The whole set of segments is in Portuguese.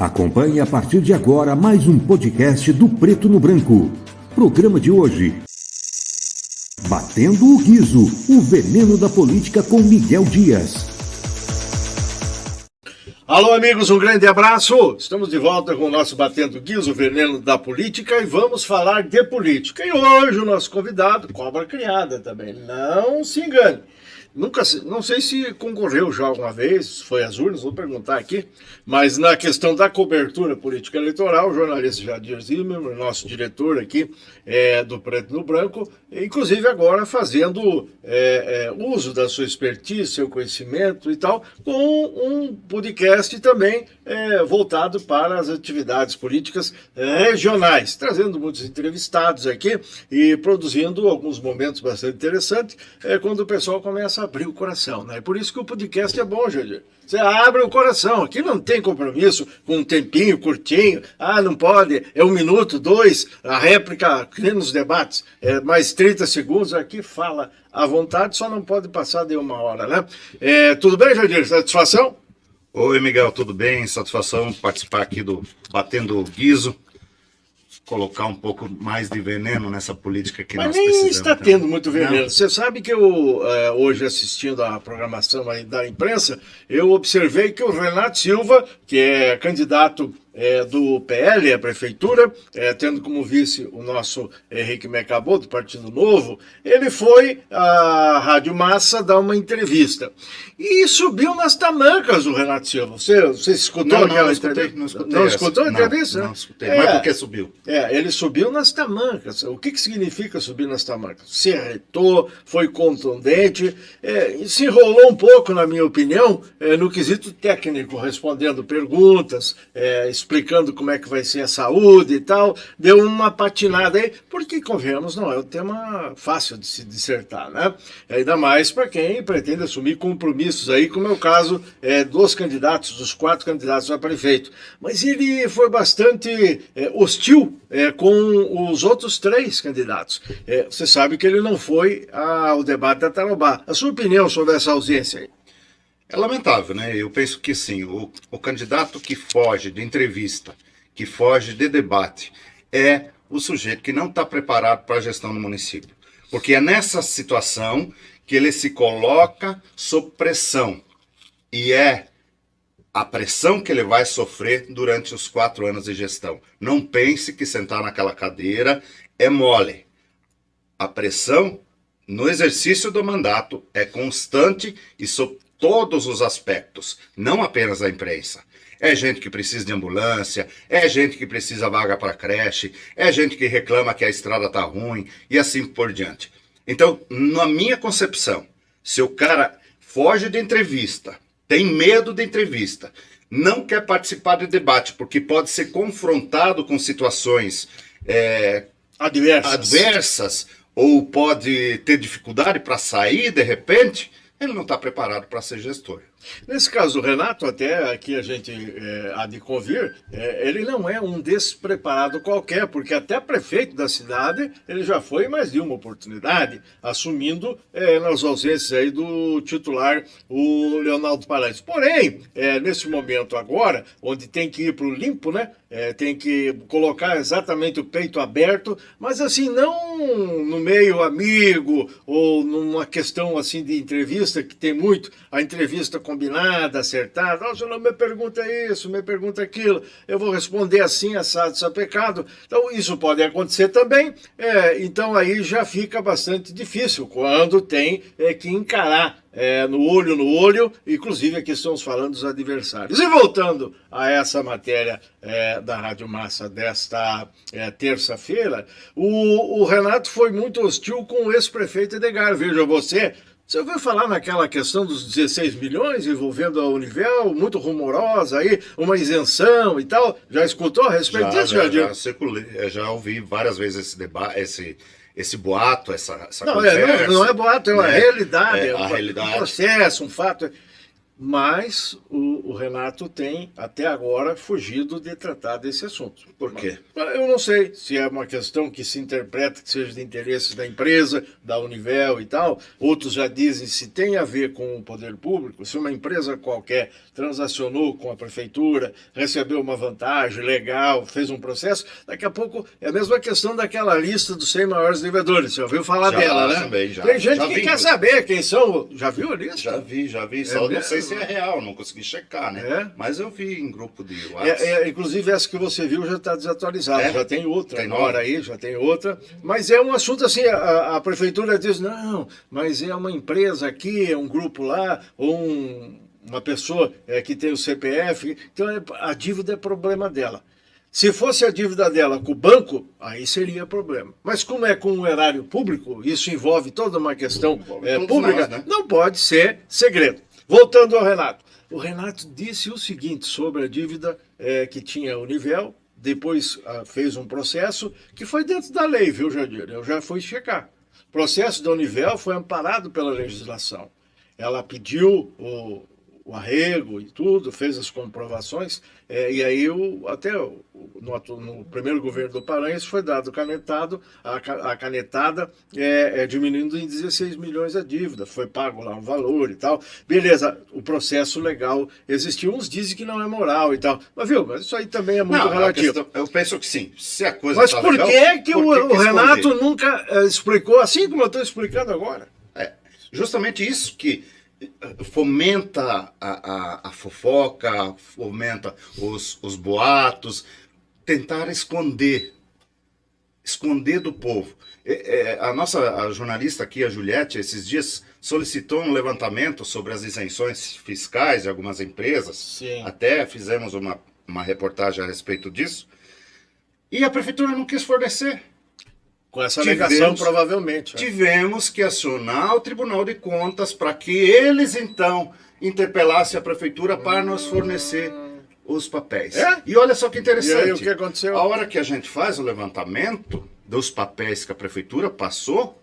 Acompanhe a partir de agora mais um podcast do Preto no Branco. Programa de hoje: Batendo o Guizo, o veneno da política com Miguel Dias. Alô, amigos, um grande abraço. Estamos de volta com o nosso Batendo o Guizo, o veneno da política, e vamos falar de política. E hoje o nosso convidado, cobra criada também, não se engane. Não sei se concorreu já alguma vez, foi às urnas, vou perguntar aqui, mas na questão da cobertura política eleitoral, o jornalista Jadir Zimmermann, nosso diretor aqui do Preto no Branco, inclusive agora fazendo uso da sua expertise, seu conhecimento e tal, com um podcast também voltado para as atividades políticas regionais, trazendo muitos entrevistados aqui e produzindo alguns momentos bastante interessantes quando o pessoal começa a abrir o coração, né? Por isso que o podcast é bom, Jadir. Você abre o coração, aqui não tem compromisso com um tempinho curtinho, não pode, 1 minuto, 2, a réplica, aqui nos debates, mais 30 segundos, aqui fala à vontade, só não pode passar de 1 hora, né? Tudo bem, Jadir? Satisfação? Oi, Miguel, tudo bem? Satisfação participar aqui do Batendo o Guizo, colocar um pouco mais de veneno nessa política que nós precisamos. Mas nem está tendo muito veneno. Você sabe que eu, hoje assistindo a programação aí da imprensa, eu observei que o Renato Silva, que é candidato do PL à prefeitura, tendo como vice o nosso Henrique Mecabou, do Partido Novo, ele foi à Rádio Massa dar uma entrevista. E subiu nas tamancas o Renato Silva. Você escutou aquela entrevista? Não escutei. Não escutou a entrevista? Não escutei. Mas por que subiu? Ele subiu nas tamancas. O que significa subir nas tamancas? Se arretou, foi contundente, se enrolou um pouco, na minha opinião, no quesito técnico, respondendo perguntas, explicando como é que vai ser a saúde e tal, deu uma patinada aí, porque, convenhamos, não é um tema fácil de se dissertar, né? Ainda mais para quem pretende assumir compromissos aí, como é o caso dos candidatos, dos 4 candidatos a prefeito. Mas ele foi bastante hostil com os outros 3 candidatos. Você sabe que ele não foi ao debate da Tarobá. A sua opinião sobre essa ausência aí? É lamentável, né? Eu penso que sim, o candidato que foge de entrevista, que foge de debate, é o sujeito que não está preparado para a gestão do município. Porque é nessa situação que ele se coloca sob pressão. E é a pressão que ele vai sofrer durante os 4 anos de gestão. Não pense que sentar naquela cadeira é mole. A pressão no exercício do mandato é constante e sob todos os aspectos, não apenas a imprensa. É gente que precisa de ambulância, é gente que precisa vaga para creche, é gente que reclama que a estrada está ruim e assim por diante. Então, na minha concepção, se o cara foge de entrevista, tem medo de entrevista, não quer participar de debate porque pode ser confrontado com situações adversas ou pode ter dificuldade para sair de repente, ele não está preparado para ser gestor. Nesse caso do Renato, até aqui a gente há de convir, ele não é um despreparado qualquer, porque até prefeito da cidade ele já foi em mais de uma oportunidade, assumindo nas ausências aí do titular, o Leonardo Paranhos. Porém, nesse momento agora, onde tem que ir para o limpo, né? Tem que colocar exatamente o peito aberto, mas assim, não no meio amigo ou numa questão assim de entrevista, que tem muito, a entrevista combinada, acertada, nossa, não me pergunta isso, me pergunta aquilo, eu vou responder assim, assado, sapecado. Então isso pode acontecer também, então aí já fica bastante difícil quando tem que encarar no olho, inclusive aqui estamos falando dos adversários. E voltando a essa matéria da Rádio Massa desta terça-feira, o Renato foi muito hostil com o ex-prefeito Edgar. Veja você ouviu falar naquela questão dos 16 milhões envolvendo a Univel, muito rumorosa aí, uma isenção e tal? Já escutou a respeito disso, Jardim? Já circulei, já ouvi várias vezes esse debate, esse boato, essa não, conversa. Não é boato, é uma realidade, a realidade. Um processo, um fato. mas o Renato tem, até agora, fugido de tratar desse assunto. Por quê? Eu não sei se é uma questão que se interpreta que seja de interesse da empresa, da Univel e tal. Outros já dizem se tem a ver com o poder público, se uma empresa qualquer transacionou com a prefeitura, recebeu uma vantagem legal, fez um processo, daqui a pouco é a mesma questão daquela lista dos 100 maiores devedores. Você já ouviu falar dela, né? Também, já. Tem gente já que vi, quer saber quem são. Já viu a lista? Já vi. Só não sei se é real, não consegui checar, né? É? Mas eu vi em grupo de WhatsApp. Inclusive, essa que você viu já está desatualizada. Já tem outra Tem agora nova? aí, já tem outra. Mas é um assunto assim, a prefeitura diz, não, mas é uma empresa aqui, é um grupo lá, ou uma pessoa que tem o CPF. Então, a dívida é problema dela. Se fosse a dívida dela com o banco, aí seria problema. Mas como é com o erário público, isso envolve toda uma questão pública, nós, né? não pode ser segredo. Voltando ao Renato. O Renato disse o seguinte sobre a dívida que tinha a Univel, depois fez um processo que foi dentro da lei, viu, Jadir? Eu já fui checar. O processo da Univel foi amparado pela legislação. Ela pediu o arrego e tudo, fez as comprovações, e aí no primeiro governo do Paranhos isso foi dado canetado, a canetada diminuindo em 16 milhões a dívida, foi pago lá um valor e tal. Beleza, o processo legal existiu, uns dizem que não é moral e tal, mas isso aí também é muito relativo. Eu penso que sim, se a coisa Mas tá por legal, que por o Renato esconder? nunca explicou, assim como eu estou explicando agora? Justamente isso que fomenta a fofoca, fomenta os boatos, tentar esconder do povo. A jornalista aqui, a Juliette, esses dias solicitou um levantamento sobre as isenções fiscais de algumas empresas. Sim. Até fizemos uma reportagem a respeito disso. E a prefeitura não quis fornecer. Com essa alegação, provavelmente. Tivemos que acionar o Tribunal de Contas para que eles, então, interpelassem a prefeitura para nos fornecer os papéis. E olha só que interessante. E aí, o que aconteceu? A hora que a gente faz o levantamento dos papéis que a prefeitura passou,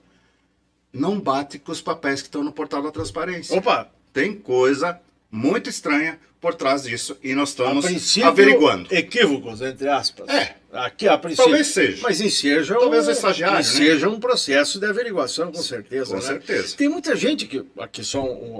não bate com os papéis que estão no portal da transparência. Opa! Tem coisa muito estranha por trás disso e nós estamos princípio, averiguando. Equívocos, entre aspas. Aqui, a princípio. Talvez seja. Mas seja Talvez o estagiário, né? seja um processo de averiguação, com certeza. Com certeza. Tem muita gente que, aqui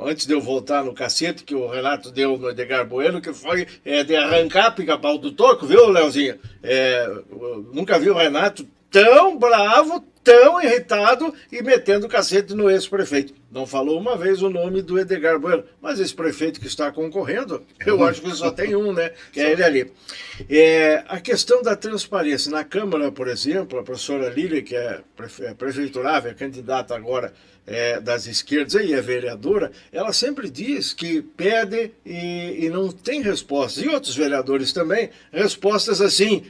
antes de eu voltar no cacete que o Renato deu no Edgar Bueno, que foi de arrancar pica-pau do toco, viu, Leozinho? Eu nunca vi o Renato tão bravo, tão irritado e metendo o cacete no ex-prefeito. Não falou uma vez o nome do Edgar Bueno, mas esse prefeito que está concorrendo, eu acho que só tem um, né? Que é ele ali. A questão da transparência. Na Câmara, por exemplo, a professora Lília, que é prefeiturável, é candidata agora das esquerdas e é vereadora, ela sempre diz que pede e não tem respostas. E outros vereadores também, respostas assim,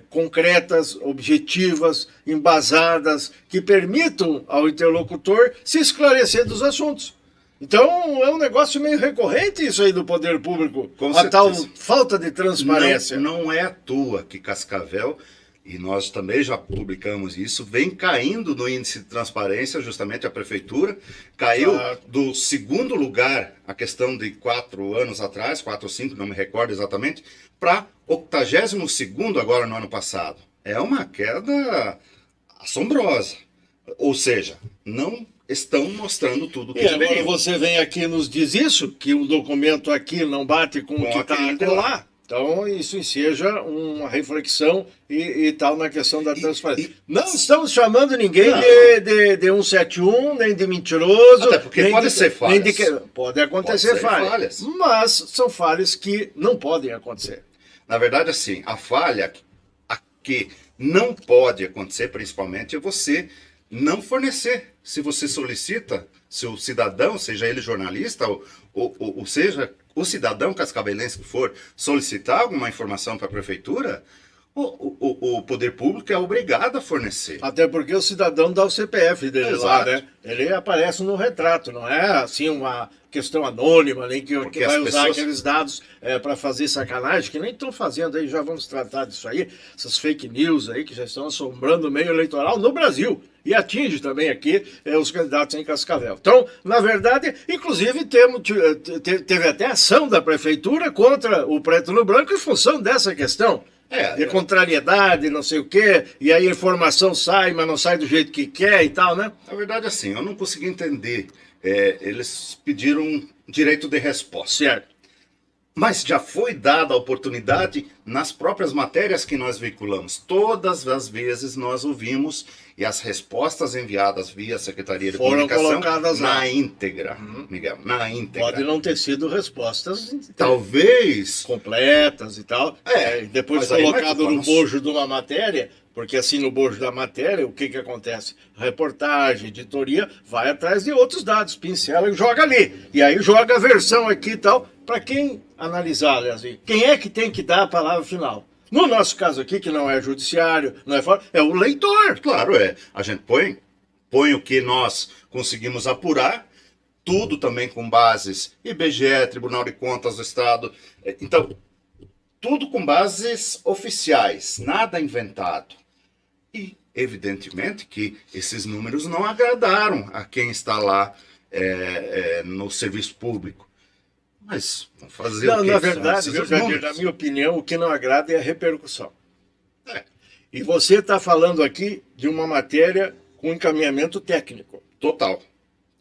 concretas, objetivas, embasadas, que permitam ao interlocutor se esclarecer dos assuntos. Então, é um negócio meio recorrente isso aí do poder público, a tal falta de transparência. Não é à toa que Cascavel, e nós também já publicamos isso, vem caindo no índice de transparência, justamente a prefeitura, caiu do segundo lugar, a questão de 4 anos atrás, 4 ou 5, não me recordo exatamente, para 82º agora no ano passado. É uma queda assombrosa. Ou seja, não estão mostrando tudo o que deveriam. Agora você vem aqui e nos diz isso, que o documento aqui não bate com o que está lá. Então, isso enseja uma reflexão e tal na questão da transparência. Não estamos chamando ninguém de 171, nem de mentiroso. Até porque pode ser falhas. Pode acontecer falhas. Mas são falhas que não podem acontecer. Na verdade, assim, a falha que não pode acontecer, principalmente, é você não fornecer. Se você solicita, se o cidadão, seja ele jornalista, ou seja, o cidadão cascavelense que for solicitar alguma informação para a prefeitura, o poder público é obrigado a fornecer. Até porque o cidadão dá o CPF dele lá, né? Ele aparece no retrato, não é assim uma questão anônima, nem que vai usar aqueles dados para fazer sacanagem, que nem estão fazendo aí, já vamos tratar disso aí, essas fake news aí que já estão assombrando o meio eleitoral no Brasil. e atinge também aqui os candidatos em Cascavel. Então, na verdade, inclusive teve até ação da prefeitura contra o preto no branco em função dessa questão. De contrariedade, não sei o quê, e aí a informação sai, mas não sai do jeito que quer e tal, né? Na verdade, assim, eu não consegui entender. Eles pediram direito de resposta. Certo. Mas já foi dada a oportunidade nas próprias matérias que nós veiculamos. Todas as vezes nós ouvimos e as respostas enviadas via Secretaria de foram Comunicação colocadas na íntegra, Miguel, na íntegra. Pode não ter sido respostas talvez completas e tal. Depois colocado no bojo de uma matéria, porque assim no bojo da matéria, o que acontece? Reportagem, editoria, vai atrás de outros dados, pincela e joga ali. E aí joga a versão aqui e tal, para quem analisar, aliás, quem é que tem que dar a palavra final? No nosso caso aqui, que não é judiciário, não é fora, é o leitor. Claro, a gente põe o que nós conseguimos apurar, tudo também com bases IBGE, Tribunal de Contas do Estado. Então, tudo com bases oficiais, nada inventado. E, evidentemente, que esses números não agradaram a quem está lá no serviço público. Mas vamos fazer o quê? Na verdade, na minha opinião, o que não agrada é a repercussão. E você está falando aqui de uma matéria com encaminhamento técnico. Total.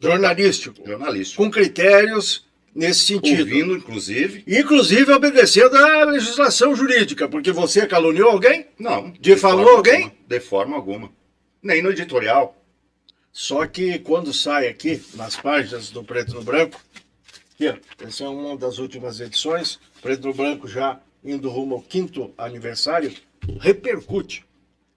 Jornalístico. Com critérios nesse sentido. Ouvindo, inclusive. Inclusive obedecendo à legislação jurídica, porque você caluniou alguém? Não. Difamou alguém? De forma alguma. Nem no editorial. Só que quando sai aqui, nas páginas do Preto no Branco, essa é uma das últimas edições, Preto no Branco já indo rumo ao 5º aniversário, repercute.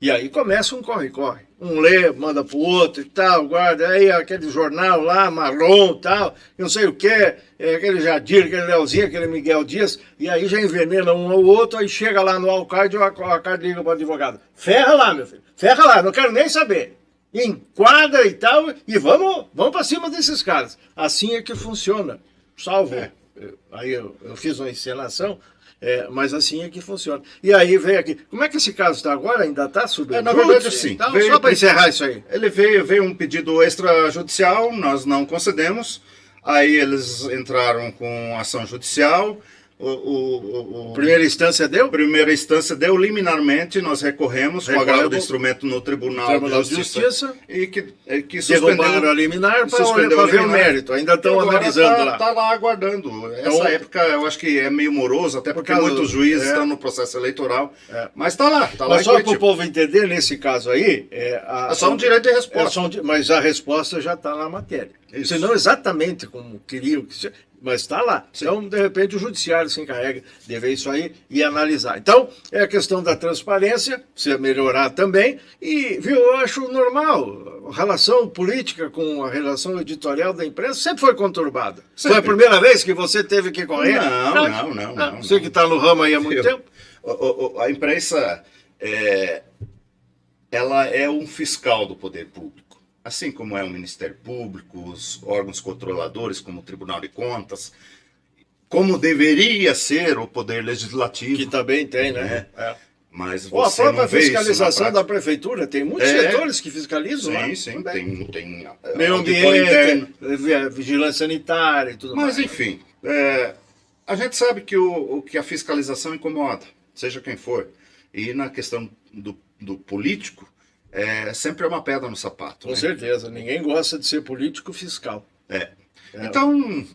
E aí começa um corre-corre. Um lê, manda pro outro e tal, guarda aí aquele jornal lá, marrom e tal, não sei o quê, aquele Jadir, aquele Leozinho, aquele Miguel Dias, e aí já envenena um ao outro, aí chega lá no Alcard e o Alcard liga para o advogado. Ferra lá, meu filho, ferra lá, não quero nem saber. Enquadra e tal, e vamos para cima desses caras. Assim é que funciona. Salvo, aí eu fiz uma encenação, mas assim é que funciona. E aí veio aqui, como é que esse caso está agora? Ainda está subindo? Na verdade, sim. Então, só para encerrar isso aí. Ele veio um pedido extrajudicial, nós não concedemos, aí eles entraram com ação judicial. Primeira instância deu? Primeira instância deu liminarmente, nós recorremos com agravo do instrumento no Tribunal de Justiça e que suspendeu a liminar para ver o mérito, ainda estão analisando lá. Está lá aguardando. Essa época eu acho que é meio moroso, até porque muitos juízes estão no processo eleitoral, mas está lá. Mas só para o povo entender, nesse caso aí... É só um direito de resposta. Mas a resposta já está na matéria. Se não exatamente como queriam que seja, mas está lá. Sim. Então, de repente, o judiciário se encarrega de ver isso aí e analisar. Então, é a questão da transparência, precisa melhorar também, e, viu, eu acho normal. A relação política com a relação editorial da imprensa sempre foi conturbada. Sempre. Foi a primeira vez que você teve que correr? Não. Você que está no ramo aí há muito tempo? A imprensa, ela é um fiscal do poder público. Assim como é o Ministério Público, os órgãos controladores, como o Tribunal de Contas, como deveria ser o Poder Legislativo. Que também tem, né? Mas você a própria fiscalização da Prefeitura, tem muitos setores que fiscalizam lá. Sim, tem meio ambiente, vigilância sanitária e tudo mais. Mas, enfim, a gente sabe que a fiscalização incomoda, seja quem for. E na questão do político, sempre é uma pedra no sapato. Com certeza, ninguém gosta de ser político fiscal. Então,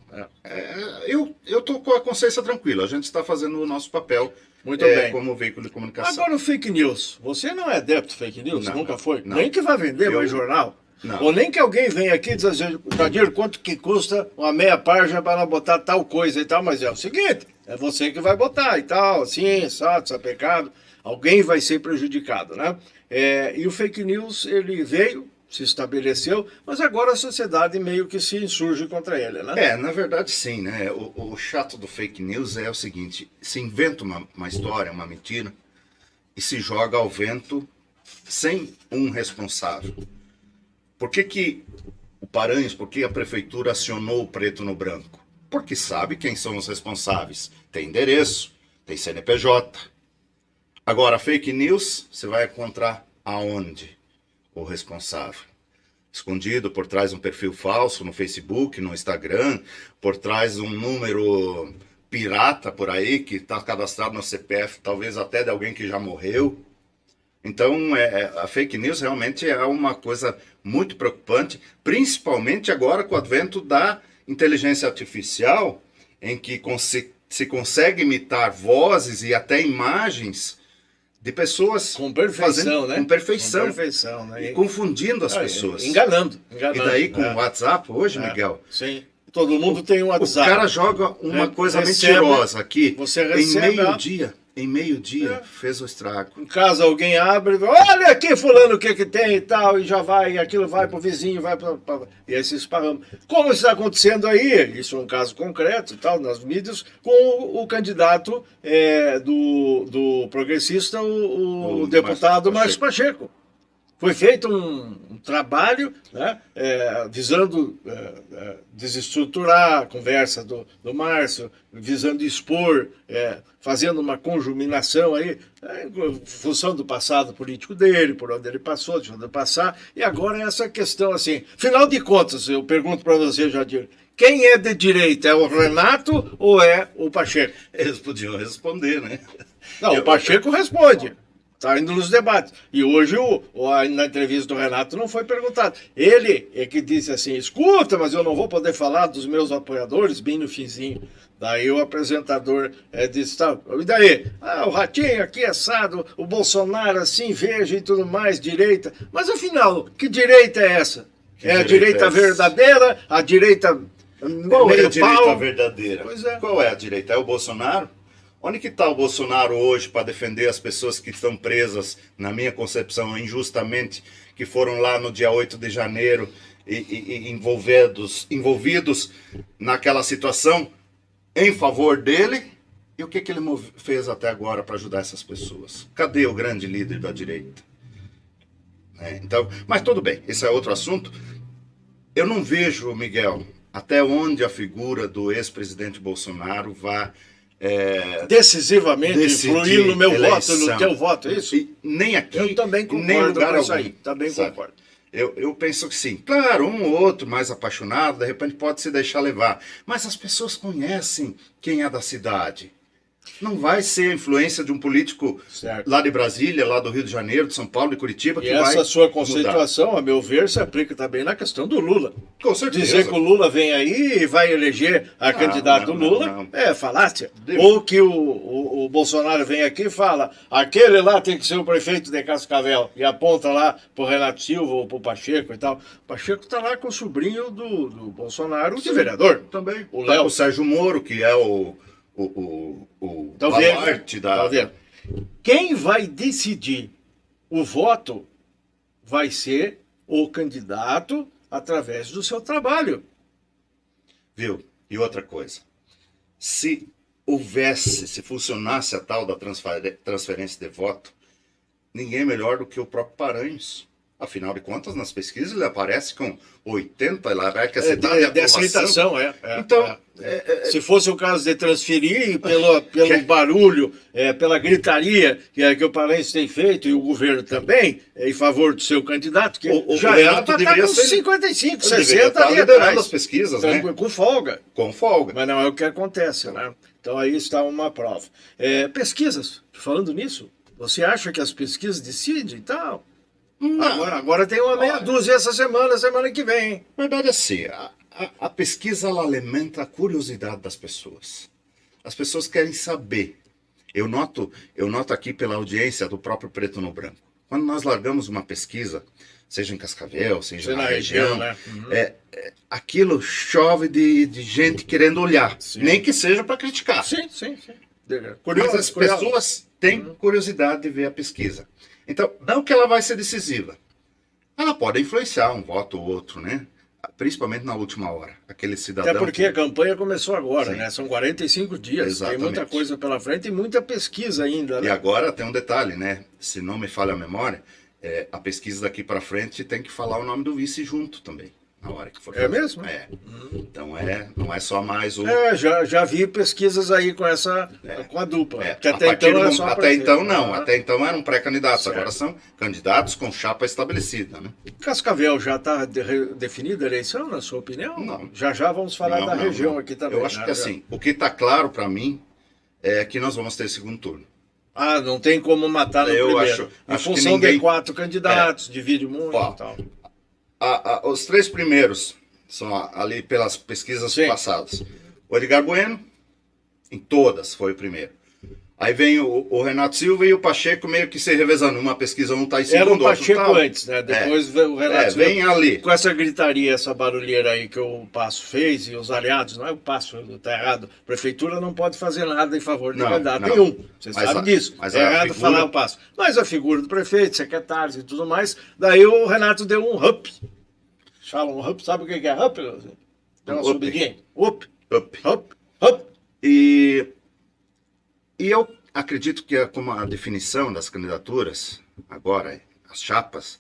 eu estou com a consciência tranquila, a gente está fazendo o nosso papel muito bem. Como veículo de comunicação. Agora o fake news, você não é adepto fake news? Não, nunca foi? Não. Nem que vai vender mais jornal? Não. Ou nem que alguém venha aqui e diz assim, Jadir, quanto que custa uma meia página para botar tal coisa e tal, mas é o seguinte, é você que vai botar e tal, assim, sapecado, alguém vai ser prejudicado, né? E o fake news, ele veio, se estabeleceu, mas agora a sociedade meio que se insurge contra ele, né? Na verdade sim, né? O chato do fake news é o seguinte, se inventa uma história, uma mentira, e se joga ao vento sem um responsável. Por que o Paranhos, por que a prefeitura acionou o preto no branco? Porque sabe quem são os responsáveis. Tem endereço, tem CNPJ. Agora, fake news, você vai encontrar aonde? o responsável. Escondido por trás de um perfil falso no Facebook, no Instagram, por trás de um número pirata por aí, que está cadastrado no CPF, talvez até de alguém que já morreu. Então, a fake news realmente é uma coisa muito preocupante, principalmente agora com o advento da inteligência artificial, em que se consegue imitar vozes e até imagens de pessoas com perfeição, né? Com perfeição, né? E confundindo as pessoas. Enganando. E daí com o WhatsApp hoje, Miguel... Sim. Todo mundo tem um WhatsApp. O cara joga uma coisa mentirosa aqui. Você recebe em meio-dia, fez o estrago. Em casa alguém abre, olha aqui fulano o que tem e tal, e já vai, e aquilo vai pro vizinho, vai pra... E aí se esparrama. Como está acontecendo aí, isso é um caso concreto e tal, nas mídias, com o candidato do progressista, o deputado Márcio Pacheco. Foi feito um trabalho, né, visando desestruturar a conversa do Márcio, visando expor, fazendo uma conjuminação aí, em função do passado político dele, por onde ele passou, deixou de passar, e agora essa questão assim. Final de contas, eu pergunto para você, Jadir, quem é de direita? É o Renato ou é o Pacheco? Eles podiam responder, né? Não, o Pacheco responde. Está indo nos debates. E hoje, na entrevista do Renato, não foi perguntado. Ele é que disse assim, escuta, mas eu não vou poder falar dos meus apoiadores, bem no finzinho. Daí o apresentador disse, tá, e daí? O Ratinho aqui assado, o Bolsonaro assim, veja e tudo mais, direita. Mas afinal, que direita é essa? É a direita verdadeira, a direita Qual é a direita pau? verdadeira? Pois é. Qual é a direita? É o Bolsonaro? Onde que está o Bolsonaro hoje para defender as pessoas que estão presas, na minha concepção, injustamente, que foram lá no dia 8 de janeiro e envolvidos naquela situação em favor dele? E o que ele fez até agora para ajudar essas pessoas? Cadê o grande líder da direita? Então, mas tudo bem, esse é outro assunto. Eu não vejo, Miguel, até onde a figura do ex-presidente Bolsonaro vai... decisivamente influir no meu voto, no teu voto, é isso? E nem aqui, eu também concordo nem lugar com isso algum, aí, também sabe? concordo. Eu penso que sim. Claro, um ou outro mais apaixonado, de repente pode se deixar levar. Mas as pessoas conhecem quem é da cidade. Não vai ser a influência de um político lá de Brasília, lá do Rio de Janeiro, de São Paulo, de Curitiba, que vai essa sua conceituação, a meu ver, se aplica também na questão do Lula. Com certeza. Dizer que o Lula vem aí e vai eleger a candidato Lula é falácia. Ou que o Bolsonaro vem aqui e fala, aquele lá tem que ser o prefeito de Cascavel, e aponta lá pro Renato Silva ou pro Pacheco e tal. O Pacheco tá lá com o sobrinho do Bolsonaro, de vereador. Também. O Léo. O Sérgio Moro, que é o baluarte da... Quem vai decidir o voto vai ser o candidato através do seu trabalho. Viu? E outra coisa. Se funcionasse a tal da transferência de voto, ninguém melhor do que o próprio Paranhos. Afinal de contas, nas pesquisas ele aparece com 80, lá vai que a cidade de aceitação, Então, se fosse o caso de transferir pelo barulho, pela gritaria que o Paranhos tem feito e o governo também, em favor do seu candidato, que já era para estar com 55, 60 ali atrás. As pesquisas, né? Com folga. Com folga. Mas não é o que acontece, né? Então aí está uma prova. Pesquisas, falando nisso, você acha que as pesquisas decidem e tal? Agora tem uma meia dúzia essa semana que vem. Hein? Verdade é assim, a pesquisa ela alimenta a curiosidade das pessoas. As pessoas querem saber. Eu noto aqui pela audiência do próprio Preto no Branco. Quando nós largamos uma pesquisa, seja em Cascavel, seja na região, né? Aquilo chove de gente querendo olhar. Sim. Nem que seja para criticar. Sim. Mas as pessoas têm curiosidade de ver a pesquisa. Então, não que ela vai ser decisiva. Ela pode influenciar um voto ou outro, né? Principalmente na última hora. Aquele cidadão... Até porque a campanha começou agora, né? São 45 dias. Exatamente. Tem muita coisa pela frente e muita pesquisa ainda, né? E agora tem um detalhe, né? Se não me falha a memória, a pesquisa daqui para frente tem que falar o nome do vice junto também. na hora que for É mesmo? É. Então não é só mais o... Já vi pesquisas aí com com a dupla. É, Que até então era só até prefeito, então não, né? até então eram pré-candidatos, Certo. agora são candidatos com chapa estabelecida, né? Cascavel já está definida a eleição, na sua opinião? Não. Já vamos falar da região aqui também. Eu acho né? que assim, o que está claro para mim é que nós vamos ter segundo turno. Ah, não tem como matar no primeiro. Em acho que função ninguém... de 4 candidatos, divide muito e tal. Os 3 primeiros são ali pelas pesquisas passadas. O Edgar Bueno, em todas, foi o primeiro. Aí vem o Renato Silva e o Pacheco meio que se revezando. Uma pesquisa não está em segundo, era o Pacheco outro tá... antes, né? Depois o Renato Silva, vem ali. com essa gritaria, essa barulheira aí que o Passo fez e os aliados, não é o Passo, está errado. A prefeitura não pode fazer nada em favor de candidato nenhum. Você sabe disso. É errado falar o Passo. Mas a figura do prefeito, secretários e tudo mais, daí o Renato deu um up. Fala um up, sabe o que é up? Deu uma subidinha. Up. E eu acredito que como a definição das candidaturas, agora, as chapas,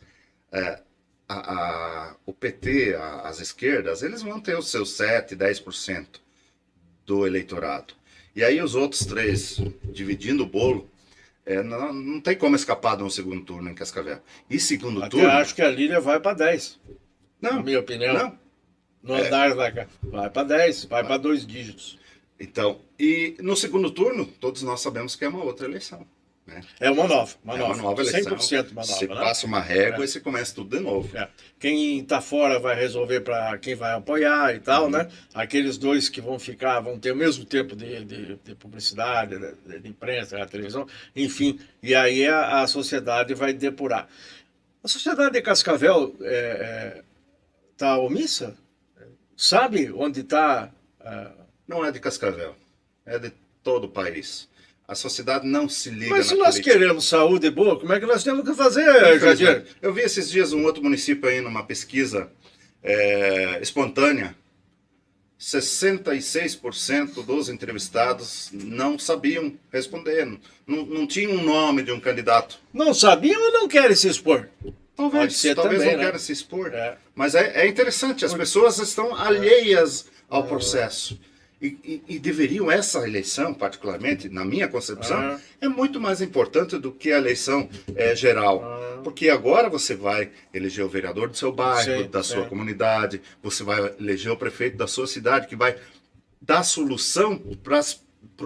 o PT, as esquerdas, eles vão ter os seus 7%, 10% do eleitorado. E aí os outros 3, dividindo o bolo, não tem como escapar de um segundo turno em Cascavel. E segundo turno... Eu acho que a Lília vai para 10. Não, na minha opinião. Não. No andar da cá. Vai para 10, vai para 2 dígitos. Então, e no segundo turno, todos nós sabemos que é uma outra eleição. Né? É uma nova eleição. 100% uma nova. Você passa uma régua e você começa tudo de novo. Quem está fora vai resolver para quem vai apoiar e tal, né? Aqueles 2 que vão ficar vão ter o mesmo tempo de publicidade, de imprensa, da televisão, enfim. E aí a sociedade vai depurar. A sociedade de Cascavel está omissa? Sabe onde está... Não é de Cascavel, é de todo o país. A sociedade não se liga Mas se na nós política. queremos saúde boa, como é que nós temos que fazer, Jadir? Eu vi esses dias um outro município aí numa pesquisa espontânea. 66% dos entrevistados não sabiam responder. Não tinha um nome de um candidato. Não sabiam ou não querem se expor? Talvez também, não né? queiram se expor. Mas é interessante, as pessoas estão alheias ao processo. E deveriam, essa eleição, particularmente, na minha concepção, é muito mais importante do que a eleição geral. Porque agora você vai eleger o vereador do seu bairro, da sua comunidade, você vai eleger o prefeito da sua cidade, que vai dar solução para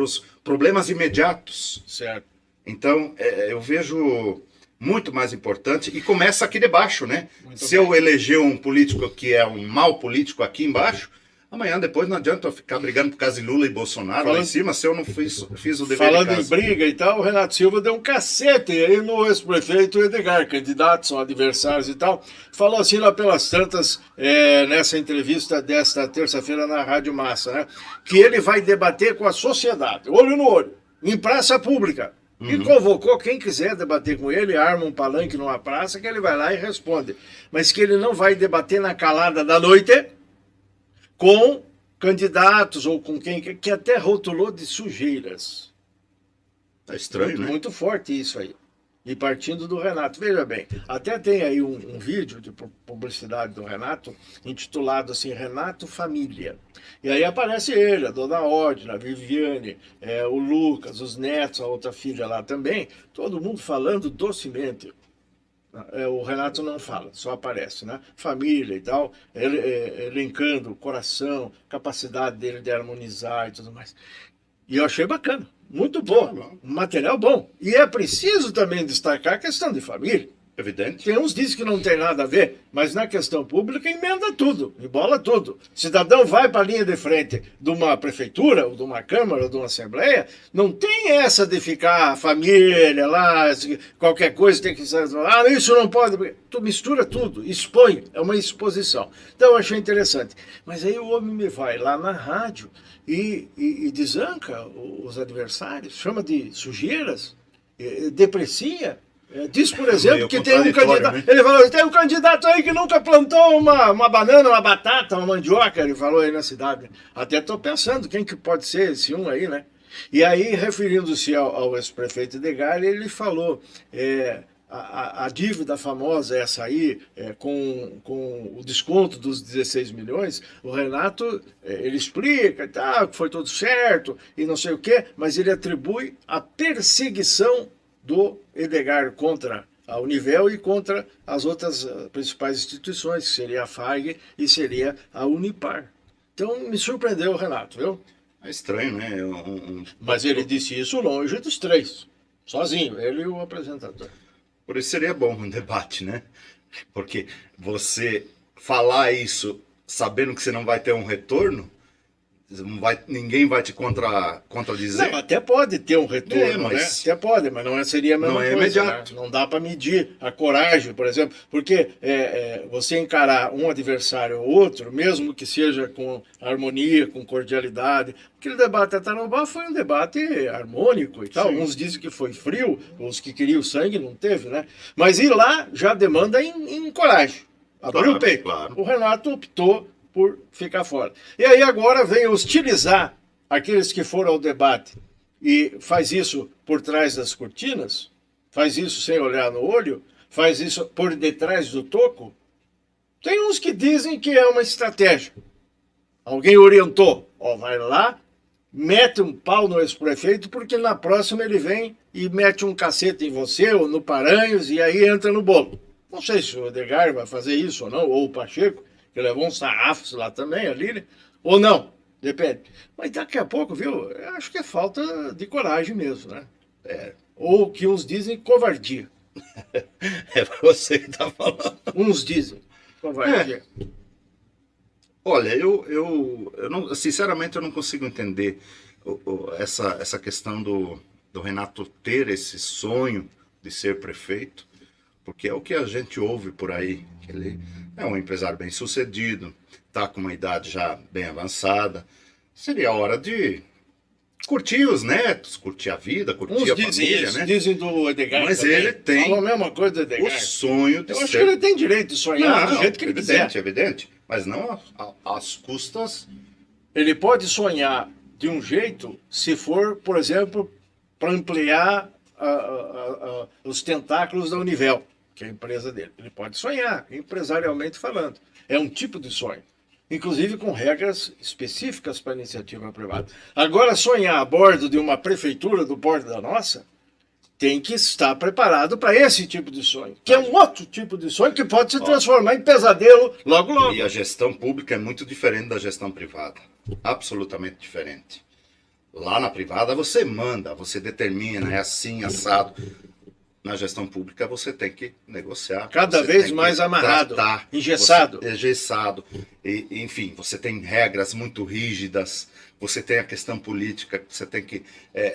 os problemas imediatos. Certo. Então, eu vejo muito mais importante, e começa aqui de baixo, né? Se eu eleger um político que é um mau político aqui embaixo, amanhã depois não adianta eu ficar brigando por causa de Lula e Bolsonaro lá em cima, se eu não fiz o dever Falando de casa. em briga e tal, o Renato Silva deu um cacete aí no ex-prefeito Edgar, candidatos são adversários e tal. Falou assim lá pelas tantas, nessa entrevista desta terça-feira na Rádio Massa, né? Que ele vai debater com a sociedade, olho no olho, em praça pública. E convocou quem quiser debater com ele, arma um palanque numa praça, que ele vai lá e responde. Mas que ele não vai debater na calada da noite com candidatos ou com quem que até rotulou de sujeiras. É estranho, né? Muito forte isso aí. E partindo do Renato. Veja bem, até tem aí um vídeo de publicidade do Renato, intitulado assim, Renato Família. E aí aparece ele, a dona Ordina, a Viviane, o Lucas, os netos, a outra filha lá também, todo mundo falando docemente. O Renato não fala, só aparece, né? Família e tal, elencando o coração, capacidade dele de harmonizar e tudo mais. E eu achei bacana, muito bom, um material bom. E é preciso também destacar a questão de família. Evidente. Tem uns dizem que não tem nada a ver, mas na questão pública emenda tudo, embola tudo. Cidadão vai para a linha de frente de uma prefeitura, ou de uma câmara, ou de uma assembleia, não tem essa de ficar família lá, qualquer coisa tem que ser, isso não pode. Tu mistura tudo, expõe, é uma exposição. Então eu achei interessante. Mas aí o homem me vai lá na rádio e desanca os adversários, chama de sujeiras, deprecia. Diz, por exemplo, que tem um candidato. Né? Ele falou: tem um candidato aí que nunca plantou uma banana, uma batata, uma mandioca. Ele falou aí na cidade. Até estou pensando quem que pode ser esse um aí, né? E aí, referindo-se ao ex-prefeito Edgar, ele falou: a dívida famosa essa aí, com o desconto dos 16 milhões, o Renato, ele explica que foi tudo certo e não sei o quê, mas ele atribui a perseguição do Edgar contra a Univel e contra as outras principais instituições, que seria a FAG e seria a Unipar. Então me surpreendeu o Renato, viu? É estranho, né? Mas ele disse isso longe dos três, sozinho, ele e o apresentador. Por isso seria bom um debate, né? Porque você falar isso sabendo que você não vai ter um retorno, ninguém vai te contradizer. Não, até pode ter um retorno, né? Até pode, mas não seria a mesma coisa. Imediato. Né? Não dá para medir a coragem, por exemplo, porque você encarar um adversário ou outro, mesmo que seja com harmonia, com cordialidade, aquele debate até Tarobá foi um debate harmônico e tal. Sim. Uns dizem que foi frio, os que queriam sangue não teve, né? Mas ir lá já demanda em coragem. Abriu o peito. Claro. O Renato optou por ficar fora. E aí agora vem hostilizar aqueles que foram ao debate e faz isso por trás das cortinas, faz isso sem olhar no olho, faz isso por detrás do toco. Tem uns que dizem que é uma estratégia. Alguém orientou, vai lá, mete um pau no ex-prefeito, porque na próxima ele vem e mete um cacete em você ou no Paranhos e aí entra no bolo. Não sei se o Edgar vai fazer isso ou não, ou o Pacheco, que levou uns sarrafos lá também, ali, né? Ou não, depende. Mas daqui a pouco, viu, eu acho que é falta de coragem mesmo, né? Ou que uns dizem covardia. É você que está falando. Uns dizem covardia. Olha, eu não, sinceramente eu não consigo entender essa questão do Renato ter esse sonho de ser prefeito, porque é o que a gente ouve por aí, que ele é um empresário bem sucedido, está com uma idade já bem avançada, seria a hora de curtir os netos, curtir a vida, curtir a família, isso, né? Dizem do Edgar Mas também. ele tem Falam a mesma coisa do Edgar. o sonho de Eu acho ser... que ele tem direito de sonhar do jeito que ele quiser. Evidente, mas não às custas... Ele pode sonhar de um jeito se for, por exemplo, para ampliar os tentáculos da Univel, que é a empresa dele. Ele pode sonhar, empresarialmente falando. É um tipo de sonho. Inclusive com regras específicas para a iniciativa privada. Agora, sonhar a bordo de uma prefeitura do porte da nossa, tem que estar preparado para esse tipo de sonho, que é um outro tipo de sonho que pode se transformar em pesadelo logo, logo. E a gestão pública é muito diferente da gestão privada. Absolutamente diferente. Lá na privada você manda, você determina, é assim, assado. Na gestão pública você tem que negociar. Cada vez mais amarrado, engessado. Engessado. Enfim, você tem regras muito rígidas, você tem a questão política, você tem que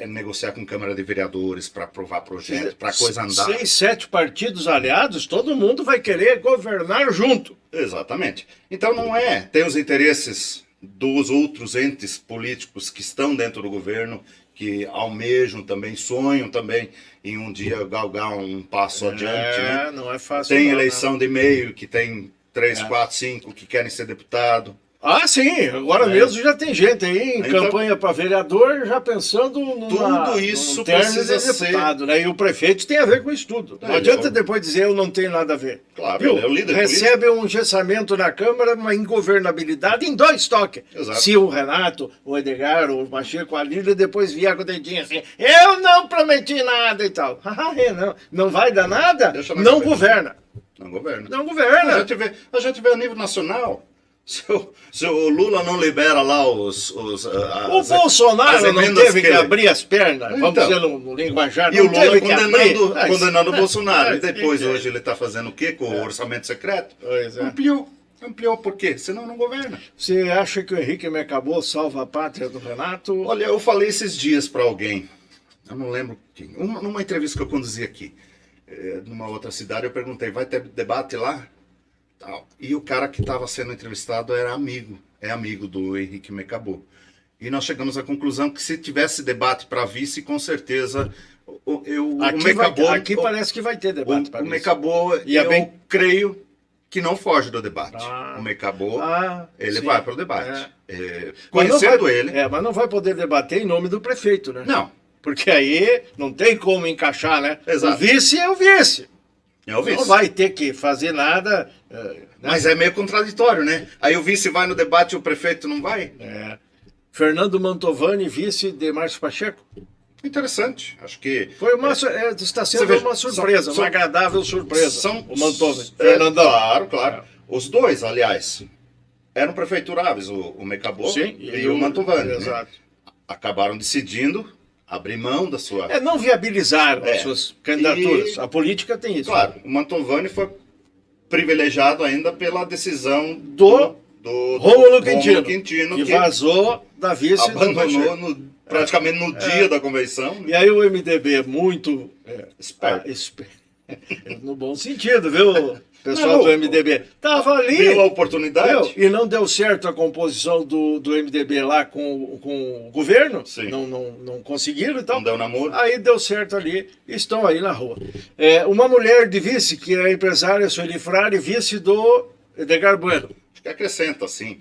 negociar com Câmara de Vereadores para aprovar projetos, para a coisa andar. 6, 7 partidos aliados, todo mundo vai querer governar junto. Exatamente. Então não é, tem os interesses dos outros entes políticos que estão dentro do governo, que almejam também, sonham também em um dia galgar um passo adiante, né? Não é fácil. Tem não, eleição não. de meio, que tem 3, 4, 5 que querem ser deputado. Ah, sim, agora mesmo já tem gente aí em campanha para vereador já pensando tudo isso num terno precisa de deputado, né? E o prefeito tem a ver com isso tudo. Não adianta depois dizer eu não tenho nada a ver. Claro, viu? ele é o líder Recebe um engessamento na Câmara, uma ingovernabilidade em 2 toques. Exato. Se o Renato, o Edgar, o Pacheco, a Lília depois vier com o dedinho assim, eu não prometi nada e tal. Não vai dar nada, não governa. Não governa. Não governa. A gente vê a nível nacional. Se o Lula não libera lá o Bolsonaro não teve que abrir as pernas, vamos dizer no linguajar. E o Lula condenando o Mas, Bolsonaro. E depois, hoje, ele está fazendo o quê com o orçamento secreto? Pois é. Ampliou por quê? Senão não governa. Você acha que o Henrique me acabou salva a pátria do Renato? Olha, eu falei esses dias para alguém, eu não lembro quem, numa entrevista que eu conduzi aqui, numa outra cidade, eu perguntei, vai ter debate lá? E o cara que estava sendo entrevistado é amigo do Henrique Mecabô. E nós chegamos à conclusão que se tivesse debate para vice, com certeza o Mecabô... Aqui parece que vai ter debate para vice. O Mecabô, creio que não foge do debate. O Mecabô, ele vai para o debate. Conhecendo ele... mas não vai poder debater em nome do prefeito, né? Não. Porque aí não tem como encaixar, né? Exato. O vice é o vice. É o vice. Não vai ter que fazer nada. Né? Mas é meio contraditório, né? Aí o vice vai no debate e o prefeito não vai. Fernando Mantovani, vice de Márcio Pacheco. Interessante. Acho que... Foi está sendo uma surpresa, uma agradável surpresa. O Mantovani. Fernandão. Claro. Os dois, aliás, eram prefeituráveis, o Mecabô e o Mantovani. Exato. Né? Acabaram decidindo abrir mão da sua... não viabilizaram as suas candidaturas. A política tem isso. Claro, o Mantovani foi privilegiado ainda pela decisão do Rômulo Quintino, que vazou da vice. Abandonou praticamente no dia da convenção. Né? E aí o MDB muito esperto. No bom sentido, viu? Pessoal do MDB estava ali. Deu a oportunidade. E não deu certo a composição do MDB lá com o governo. Sim. Não conseguiram. Então, não deu namoro. Aí deu certo ali. Estão aí na rua. Uma mulher de vice, que é a empresária Sueli Frari, vice do Edgar Bueno. Acho que acrescenta, assim.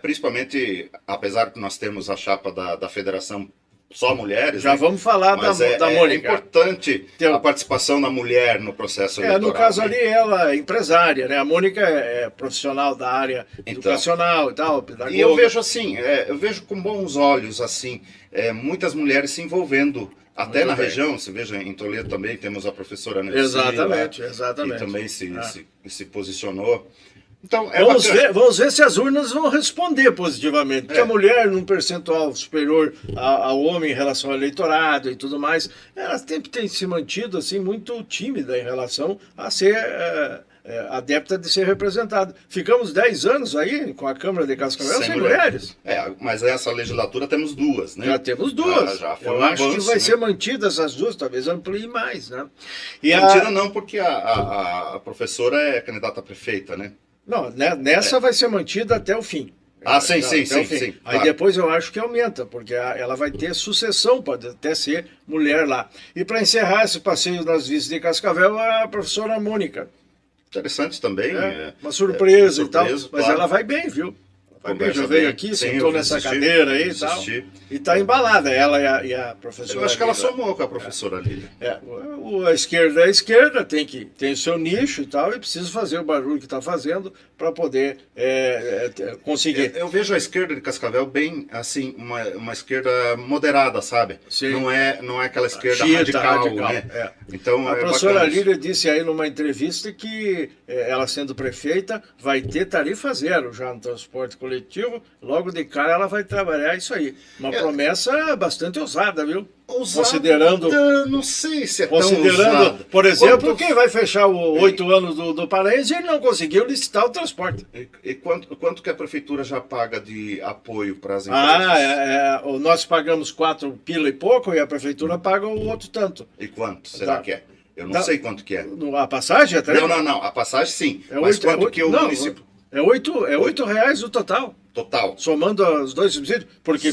Principalmente, apesar que nós temos a chapa da federação só mulheres. Já vamos falar da Mônica. É importante a participação da mulher no processo eleitoral. No caso ali, ela é empresária, né? A Mônica é profissional da área educacional e tal, pedagoga. E eu vejo assim, eu vejo com bons olhos, assim, muitas mulheres se envolvendo, até na região. Você veja, em Toledo também temos a professora Nelci. Exatamente. Que também se posicionou. Então, vamos ver se as urnas vão responder positivamente. Porque a mulher, num percentual superior ao homem em relação ao eleitorado e tudo mais, ela sempre tem se mantido assim, muito tímida em relação a ser adepta de ser representada. Ficamos 10 anos aí com a Câmara de Cascavel sem mulheres. Mas essa legislatura temos duas, né? Já temos duas. Já foi Eu acho que vai ser mantida essas duas, talvez amplie mais, né? Mantida não, porque a professora é candidata a prefeita, né? Não, nessa vai ser mantida até o fim. Sim. Aí depois eu acho que aumenta, porque ela vai ter sucessão, pode até ser mulher lá. E para encerrar esse passeio nas vices de Cascavel, a professora Mônica. Interessante também. Uma surpresa e tal, claro. Mas ela vai bem, viu? Já veio aqui, sentou nessa cadeira aí e tal. E está embalada, ela e a professora. Eu acho que ela somou com a professora Lília. A esquerda é a esquerda, tem o seu nicho e tal, e precisa fazer o barulho que está fazendo para poder conseguir. Eu vejo a esquerda de Cascavel bem, assim, uma esquerda moderada, sabe? Sim. Não é aquela esquerda radical, né? Então, a professora Lília disse aí numa entrevista que ela, sendo prefeita, vai ter tarifa zero já no transporte coletivo. Logo de cara ela vai trabalhar isso aí. Uma promessa bastante ousada, viu? Considerando, não sei se é tão ousado. Por exemplo, quem vai fechar os 8 anos do Paraense, ele não conseguiu licitar o transporte. E quanto que a prefeitura já paga de apoio para as empresas? Nós pagamos 4 pila e pouco e a prefeitura paga o outro tanto. E quanto será que é? Eu não sei quanto que é. A passagem é Não. A passagem sim. Mas quanto que o município... É R$8 o total. Total. Somando os dois subsídios. Porque,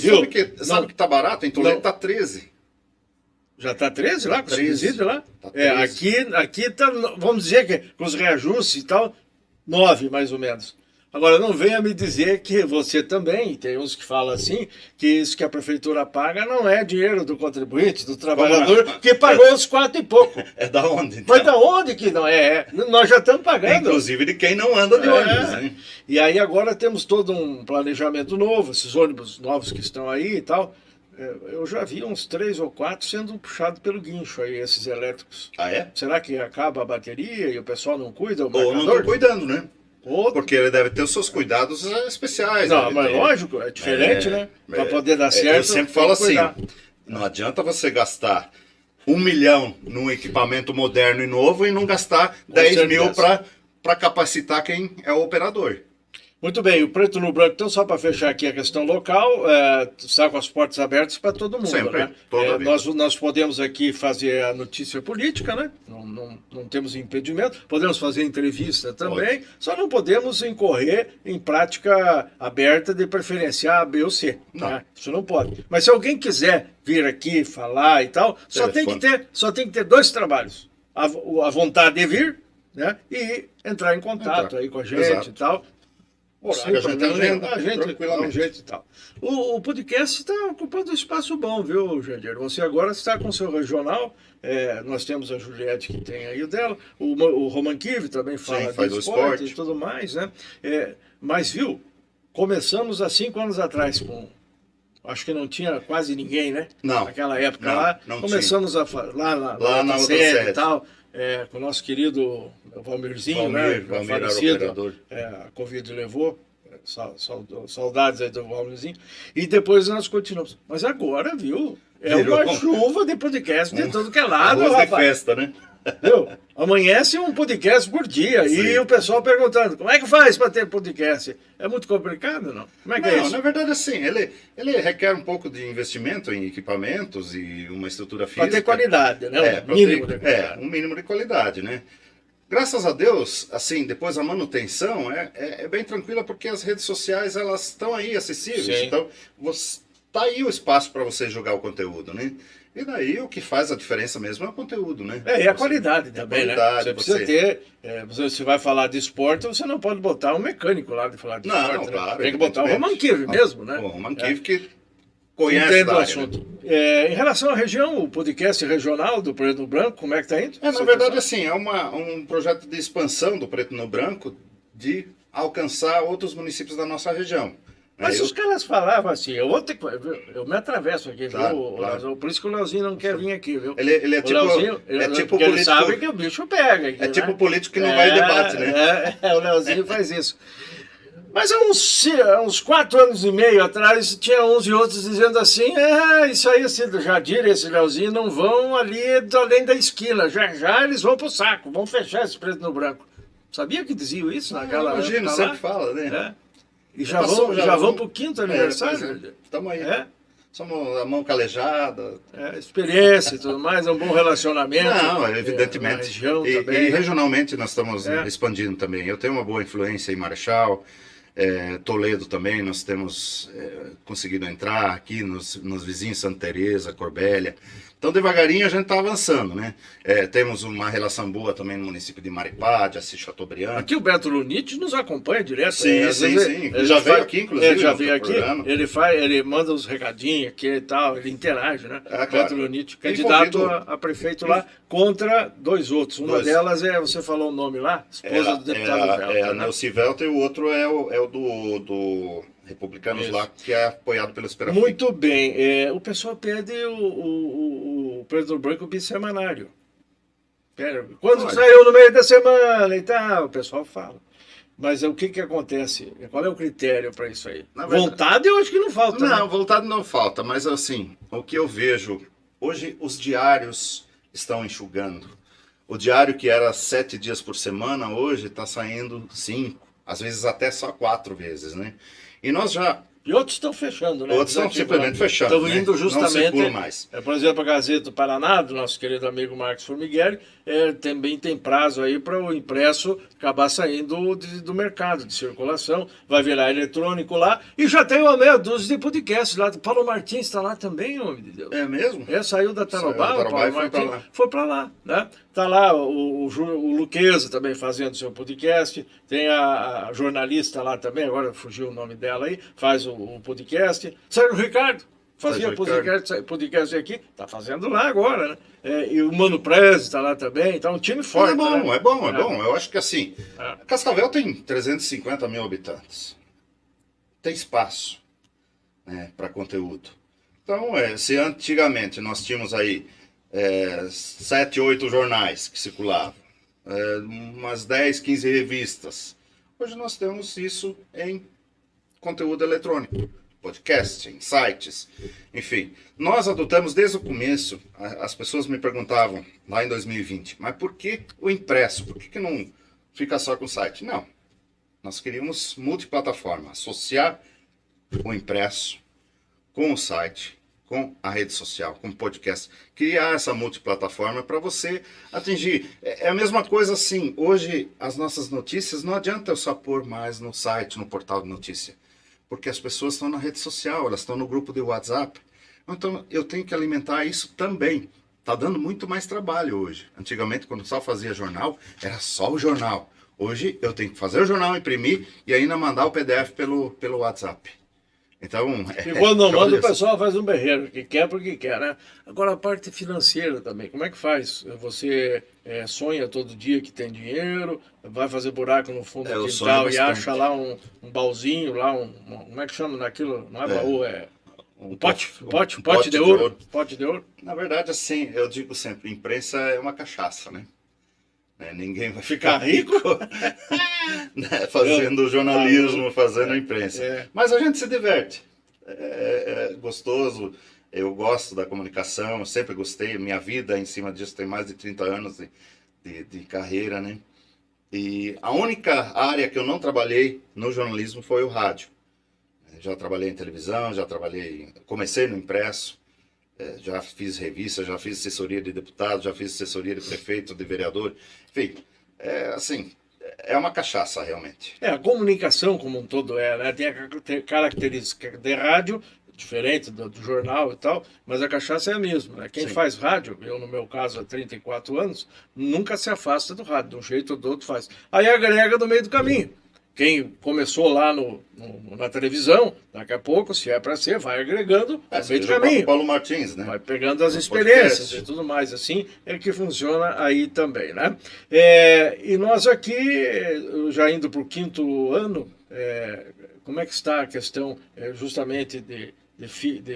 sabe que tá barato? Em Toledo tá 13. Já tá 13 lá, com 13. subsídio lá? Tá 13. Aqui tá, vamos dizer que com os reajustes e tal, 9 mais ou menos. Agora, não venha me dizer que você também, tem uns que falam assim, que isso que a prefeitura paga não é dinheiro do contribuinte, do trabalhador, que pagou os 4 e pouco. É da onde? Então? Mas da onde que não é? Nós já estamos pagando. Inclusive de quem não anda de ônibus, né? E aí agora temos todo um planejamento novo, esses ônibus novos que estão aí e tal. Eu já vi uns 3 ou 4 sendo puxados pelo guincho aí, esses elétricos. Ah, é? Será que acaba a bateria e o pessoal não cuida? Ou não estão cuidando, né? Porque ele deve ter os seus cuidados especiais. Não, mas lógico, é diferente, né? Para poder dar certo. Eu sempre falo assim, não adianta você gastar 1 milhão num equipamento moderno e novo e não gastar 10 mil para capacitar quem é o operador. Muito bem, o Preto no Branco, então só para fechar aqui a questão local, está com as portas abertas para todo mundo. Sempre, né? Nós podemos aqui fazer a notícia política, né? Não temos impedimento, podemos fazer entrevista também, só não podemos incorrer em prática aberta de preferenciar A, B ou C. Né? Isso não pode. Mas se alguém quiser vir aqui falar e tal, só tem que ter 2 trabalhos. A vontade de vir, né? E entrar em contato aí com a gente e tal. Horário a gente agenda, a gente dá um tranquilamente. jeito e tal. O podcast está ocupando um espaço bom, viu, Jandir? Você agora está com o seu regional, nós temos a Juliette que tem aí o dela, o Roman Kiv também fala Sim, faz de o esporte esporte. e tudo mais, né? Mas, viu, começamos há 5 anos atrás com... Acho que não tinha quase ninguém, né? Não. Naquela época Não, lá. não começamos lá Lá na outra sede. e tal, com o nosso querido Valmirzinho, Valmir, né? Valmir era o falecido, operador. a Covid levou. Saudades aí do Valmirzinho. E depois nós continuamos. Mas agora, viu? Virou uma chuva de podcast de todo que é lado, Arroz de rapaz. festa, né? Viu? Amanhece um podcast por dia. Sim. E o pessoal perguntando, como é que faz para ter podcast? É muito complicado, não? Como é que é Não, isso? na verdade, assim, ele requer um pouco de investimento em equipamentos e uma estrutura física. Para ter qualidade, né? Pra Mínimo ter- de qualidade. um mínimo de qualidade, né? Graças a Deus, assim, depois a manutenção é bem tranquila porque as redes sociais, elas estão aí acessíveis. Sim. Então, tá aí o espaço para você jogar o conteúdo, né? E daí o que faz a diferença mesmo é o conteúdo, né? E a qualidade também, qualidade, né? Você precisa ter. Você vai falar de esporte, você não pode botar um mecânico lá de falar de Não, esporte. né? claro, Tem que botar o Roman Kiv mesmo, né? O Roman Kiv que conhece Entendo da o área, assunto. né? Em relação à região, o podcast regional do Preto no Branco, como é que está indo? Na verdade, assim, é um projeto de expansão do Preto no Branco de alcançar outros municípios da nossa região. Mas Eu- os caras falavam assim, eu me atravesso aqui, Claro, viu? claro. Leozão? Por isso que o Leozinho não quer vir aqui, viu? Ele é O tipo, Leozinho, tipo porque ele político, sabe que o bicho pega. Aqui, é tipo né? político que não vai em debate, né? O Leozinho faz isso. Mas há uns 4 anos e meio atrás, tinha uns e outros dizendo assim, isso aí, esse Jadir e esse Leozinho não vão ali além da esquina, já eles vão pro saco, vão fechar esse Preto no Branco. Sabia que diziam isso naquela Imagina, época sempre lá? fala, né? E já Passou, vão pro 5º aniversário? Estamos aí. É? Somos a mão calejada. Experiência e tudo mais, é um bom relacionamento. Não, Na evidentemente. região E também. né? regionalmente nós estamos É. expandindo também. Eu tenho uma boa influência em Marechal, Toledo também, nós temos conseguido entrar aqui nos vizinhos Santa Teresa, Corbélia. Então, devagarinho a gente está avançando, né? Temos uma relação boa também no município de Maripá, de Assis Chateaubriand. Aqui o Beto Lunite nos acompanha direto. Sim, Às sim, vezes sim. ele Já veio faz- aqui, inclusive, Ele já no veio aqui, programa. ele manda uns recadinhos aqui e tal, ele interage, né? Claro. Beto Lunite, candidato Envolvido- a prefeito lá, contra 2 outros. Uma Dois. delas você falou o nome lá, esposa do deputado Velter, É a né? Nelci Velter e o outro é o do Republicanos Isso. lá, que é apoiado pelo Esperafim. Muito bem. O pessoal pede o Preto no Branco bissemanário. Quando Olha. saiu no meio da semana e tal, o pessoal fala. Mas o que acontece? Qual é o critério para isso aí? Na verdade- Vontade eu acho que não falta. Não, né? vontade não falta, mas assim, o que eu vejo, hoje os diários estão enxugando. O diário que era 7 dias por semana, hoje está saindo 5, às vezes até só 4 vezes, né? E nós já, E outros estão fechando, né? outros estão simplesmente fechando, Estão né? indo Não justamente. circulam mais. Por exemplo, a Gazeta do Paraná, do nosso querido amigo Marcos Formigueri, também tem prazo aí para o impresso acabar saindo do mercado de circulação. Vai virar eletrônico lá. E já tem uma meia dúzia de podcasts lá. O Paulo Martins está lá também, homem de Deus. É mesmo? Saiu da Tarobá, Saiu da o Tarobá Paulo e foi pra Martins lá. foi para lá, né? Tá lá o Luqueza também fazendo seu podcast, tem a jornalista lá também, agora fugiu o nome dela aí, faz o podcast. Sérgio Ricardo fazia Sérgio podcast aqui, tá fazendo lá agora, né? E o Mano Prez tá lá também, tá um time forte. É bom, né? é bom. Eu acho que assim, É. Cascavel tem 350 mil habitantes. Tem espaço, né, para conteúdo. Então, se antigamente nós tínhamos aí 7, 8 jornais que circulavam, umas 10, 15 revistas, hoje nós temos isso em conteúdo eletrônico, podcast, em sites, enfim. Nós adotamos desde o começo, as pessoas me perguntavam lá em 2020, mas por que o impresso? Por que não fica só com o site? Não, nós queríamos multiplataforma, associar o impresso com o site, com a rede social, com o podcast, criar essa multiplataforma para você atingir. É a mesma coisa assim, hoje as nossas notícias, não adianta eu só pôr mais no site, no portal de notícia, porque as pessoas estão na rede social, elas estão no grupo de WhatsApp, então eu tenho que alimentar isso também. Está dando muito mais trabalho hoje. Antigamente, quando só fazia jornal, era só o jornal. Hoje eu tenho que fazer o jornal, imprimir e ainda mandar o PDF pelo WhatsApp. Então, e quando não manda, o pessoal faz um berreiro, que quer porque quer, né? Agora, a parte financeira também, como é que faz? Você sonha todo dia que tem dinheiro, vai fazer buraco no fundo do quintal e acha lá um baúzinho, lá como é que chama naquilo? Não é baú, é um pote de ouro. Pote de ouro. Na verdade, assim, eu digo sempre, imprensa é uma cachaça, né? Ninguém vai ficar rico né, fazendo jornalismo, fazendo imprensa. Mas a gente se diverte. É gostoso. Eu gosto da comunicação, sempre gostei. Minha vida em cima disso tem mais de 30 anos de carreira, né? E a única área que eu não trabalhei no jornalismo foi o rádio. Já trabalhei em televisão, comecei no impresso. Já fiz revista, já fiz assessoria de deputado, já fiz assessoria de prefeito, de vereador. Enfim, assim, é uma cachaça realmente. A comunicação como um todo né? Tem a característica de rádio, diferente do jornal e tal, mas a cachaça é a mesma. Né? Quem faz rádio, eu no meu caso há 34 anos, nunca se afasta do rádio, de um jeito ou do outro faz. Aí agrega no meio do caminho. Quem começou lá na televisão, daqui a pouco, se é para ser, vai agregando no meio do caminho. Paulo Martins, né? Vai pegando as experiências e tudo mais, assim, que funciona aí também, né? E nós aqui, já indo para o 5º ano, como é que está a questão justamente de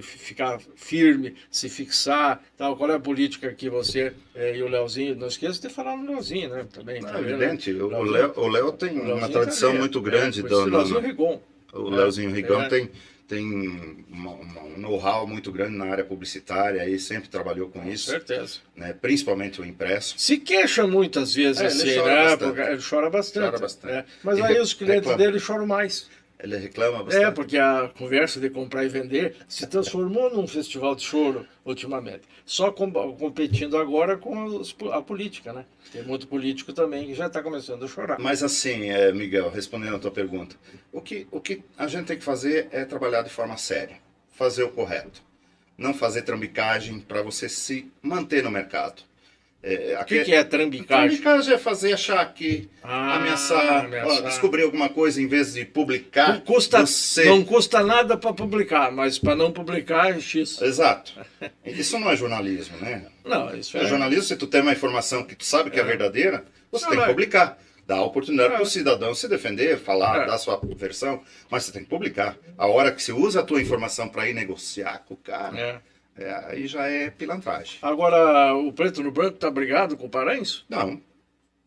ficar firme, se fixar, tal. Qual é a política que você e o Leozinho, não esqueça de falar no Leozinho, né? Também. Não, evidente, né? O Léo tem uma tradição muito grande. O Leozinho Rigon. O Leozinho Rigon tem um know-how muito grande na área publicitária e sempre trabalhou com isso. Certeza. Né? Principalmente o impresso. Se queixa muitas vezes assim, ele chora bastante. Porque ele chora bastante. Chora bastante. Mas aí os clientes dele choram mais. Ele reclama bastante. Porque a conversa de comprar e vender se transformou num festival de choro ultimamente. Só competindo agora com a política, né? Tem muito político também que já está começando a chorar. Mas assim, Miguel, respondendo a tua pergunta, o que a gente tem que fazer é trabalhar de forma séria, fazer o correto. Não fazer trambicagem para você se manter no mercado. O que é trambicagem? Trambicagem é fazer achar que ameaçar. Descobrir alguma coisa em vez de publicar. Não custa nada para publicar, mas para não publicar é X. Exato. Isso não é jornalismo, né? Não, isso é jornalismo. Se tu tem uma informação que tu sabe que é verdadeira, você tem que publicar. Dá a oportunidade para o cidadão se defender, falar, dar sua versão, mas você tem que publicar. A hora que você usa a tua informação para ir negociar com o cara... aí já é pilantragem. Agora, o Preto no Branco está brigado com o Paranhos? Não.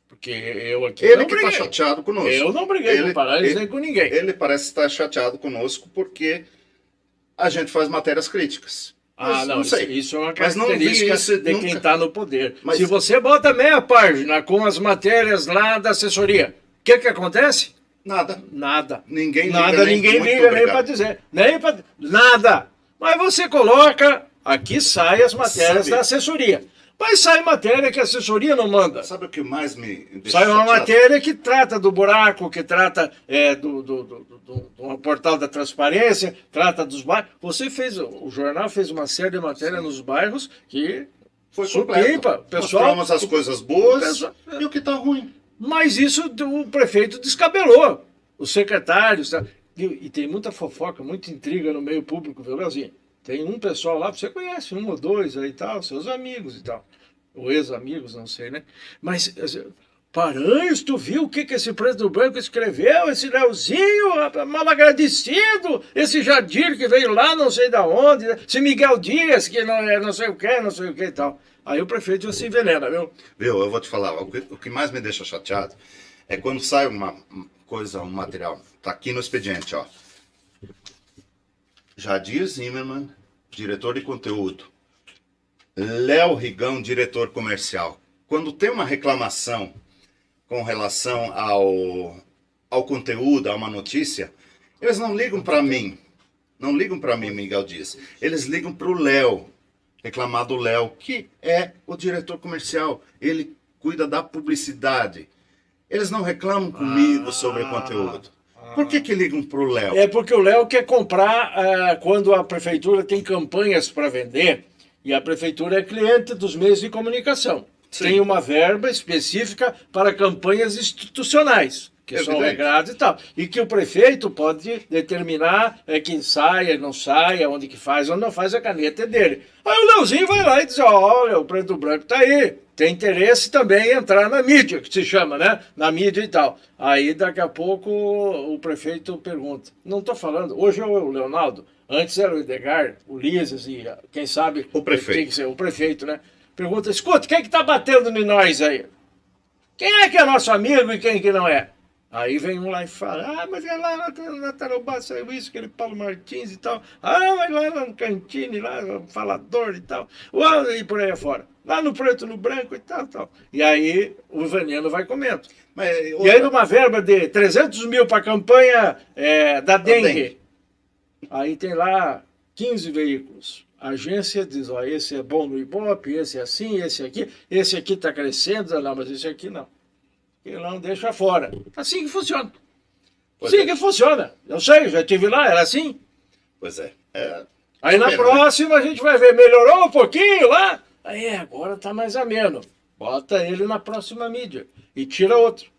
Porque eu aqui ele que está chateado conosco. Eu não briguei com o Paranhos nem com ninguém. Ele parece estar chateado conosco porque a gente faz matérias críticas. Não sei. Isso é uma característica quem está no poder. Mas... Se você bota meia página com as matérias lá da assessoria, o que acontece? Nada. Ninguém liga nem para dizer. Nada. Mas você coloca... Aqui saem as matérias da assessoria. Mas sai matéria que a assessoria não manda. Sabe o que mais me deixa sai uma matéria que trata do buraco, que trata do portal da transparência, trata dos bairros. O jornal fez uma série de matérias nos bairros que foi completo. Mostramos as coisas boas e o que está ruim. Mas isso o prefeito descabelou. Os secretários... E tem muita fofoca, muita intriga no meio público, viu, Leozinho? Tem um pessoal lá, você conhece, 1 ou 2 aí e tal, seus amigos e tal. Ou ex-amigos, não sei, né? Mas, Paranhos, tu viu o que esse Preto do Branco escreveu? Esse Leozinho, malagradecido, esse Jadir que veio lá, não sei da onde, esse Miguel Dias, que não sei o que e tal. Aí o prefeito já se envenena, viu? Viu, eu vou te falar, o que mais me deixa chateado é quando sai uma coisa, um material, tá aqui no expediente, ó. Jadir Zimmermann, diretor de conteúdo. Léo Rigão, diretor comercial. Quando tem uma reclamação com relação ao conteúdo, a uma notícia, eles não ligam para mim. Não ligam para mim, Miguel Dias. Eles ligam para o Léo, reclamar do Léo, que é o diretor comercial. Ele cuida da publicidade. Eles não reclamam comigo sobre o conteúdo. Por que ligam para o Léo? É porque o Léo quer comprar quando a prefeitura tem campanhas para vender e a prefeitura é cliente dos meios de comunicação. tem uma verba específica para campanhas institucionais, que são regradas e tal. E que o prefeito pode determinar quem saia, não saia, onde que faz ou não faz, a caneta é dele. Aí o Leozinho vai lá e diz, olha, o Preto no Branco está aí. Tem interesse também em entrar na mídia, que se chama, né? Na mídia e tal. Aí daqui a pouco o prefeito pergunta. Não estou falando, hoje é o Leonardo, antes era o Edgar, o Lises e quem sabe o prefeito. Tem que ser o prefeito, né? Pergunta, escuta, quem é que está batendo em nós aí? Quem é que é nosso amigo e quem que não é? Aí vem um lá e fala, mas é lá na Tarobá saiu isso, aquele Paulo Martins e tal. Mas lá no Cantini, lá no Falador e tal. E por aí afora. Lá no Preto no Branco e tal, tal. E aí o veneno vai comendo. E aí numa verba de 300 mil para a campanha da dengue. Aí tem lá 15 veículos. A agência diz, esse é bom no Ibope, esse é assim, esse aqui está crescendo, não, mas esse aqui não. E não deixa fora. Assim que funciona. Que funciona. Eu sei, já estive lá, era assim. Pois é. Aí na próxima a gente vai ver, melhorou um pouquinho lá. Aí agora está mais ameno. Bota ele na próxima mídia e tira outro.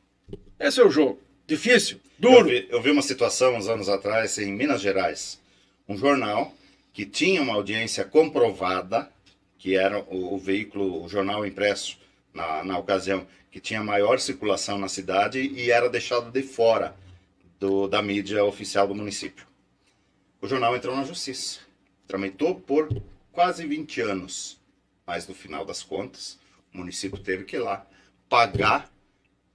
Esse é o jogo. Difícil, duro. Eu vi uma situação uns anos atrás em Minas Gerais. Um jornal que tinha uma audiência comprovada, que era o veículo, o jornal impresso na ocasião, que tinha maior circulação na cidade e era deixado de fora da mídia oficial do município. O jornal entrou na justiça, tramitou por quase 20 anos, mas no final das contas, o município teve que ir lá pagar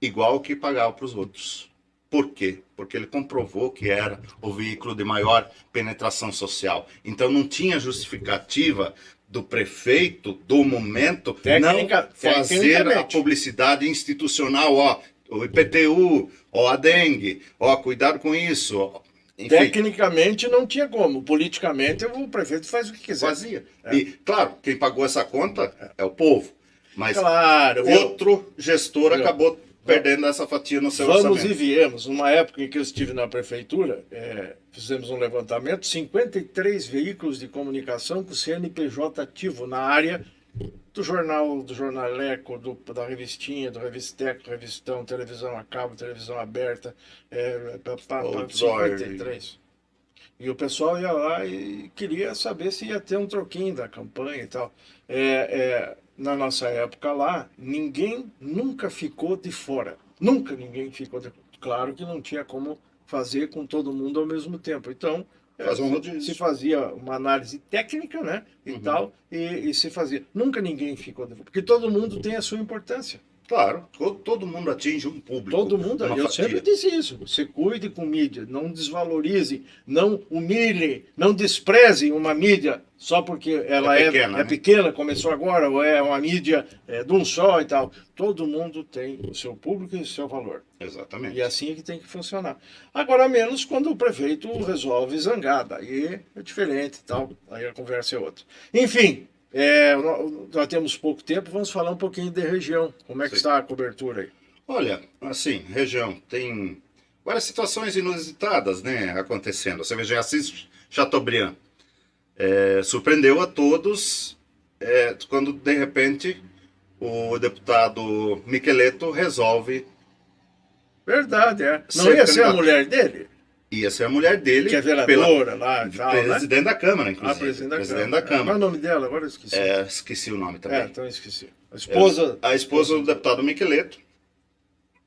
igual que pagava para os outros. Por quê? Porque ele comprovou que era o veículo de maior penetração social. Então não tinha justificativa do prefeito, do momento, não fazer a publicidade institucional, o IPTU, a dengue, cuidado com isso. Enfim. Tecnicamente não tinha como, politicamente o prefeito faz o que quiser. Fazia. E, claro, quem pagou essa conta é o povo, mas outro gestor acabou perdendo essa fatia no seu orçamento. Vamos e viemos. Numa época em que eu estive na prefeitura, fizemos um levantamento, 53 veículos de comunicação com CNPJ ativo na área do jornaleco, da revistinha, do revisteco, revistão, televisão a cabo, televisão aberta, 53. E o pessoal ia lá e queria saber se ia ter um troquinho da campanha e tal. Na nossa época lá, ninguém nunca ficou de fora. Nunca ninguém ficou de fora. Claro que não tinha como fazer com todo mundo ao mesmo tempo. Então, se fazia uma análise técnica, né, e tal, e se fazia. Nunca ninguém ficou de fora, porque todo mundo tem a sua importância. Claro, todo mundo atinge um público. Todo mundo, eu sempre disse isso. Você cuide com mídia, não desvalorize, não humilhe, não despreze uma mídia só porque ela é pequena, começou agora, ou é uma mídia de um só e tal. Todo mundo tem o seu público e o seu valor. Exatamente. E assim é que tem que funcionar. Agora, menos quando o prefeito resolve zangar, daí é diferente e tal, aí a conversa é outra. Enfim. Nós temos pouco tempo, vamos falar um pouquinho de região. Como é que está a cobertura aí? Olha, assim, região, tem várias situações inusitadas, né, acontecendo. Você veja, Assis Chateaubriand surpreendeu a todos quando, de repente, o deputado Miqueleto resolve... Verdade, Não ia ser a mulher dele? Ia ser a mulher dele, que é vereadora lá e tal, presidente da Câmara, inclusive. Presidente da Câmara. Qual é o nome dela? Agora eu esqueci. Esqueci o nome também. Então eu esqueci. A esposa do deputado Miqueleto.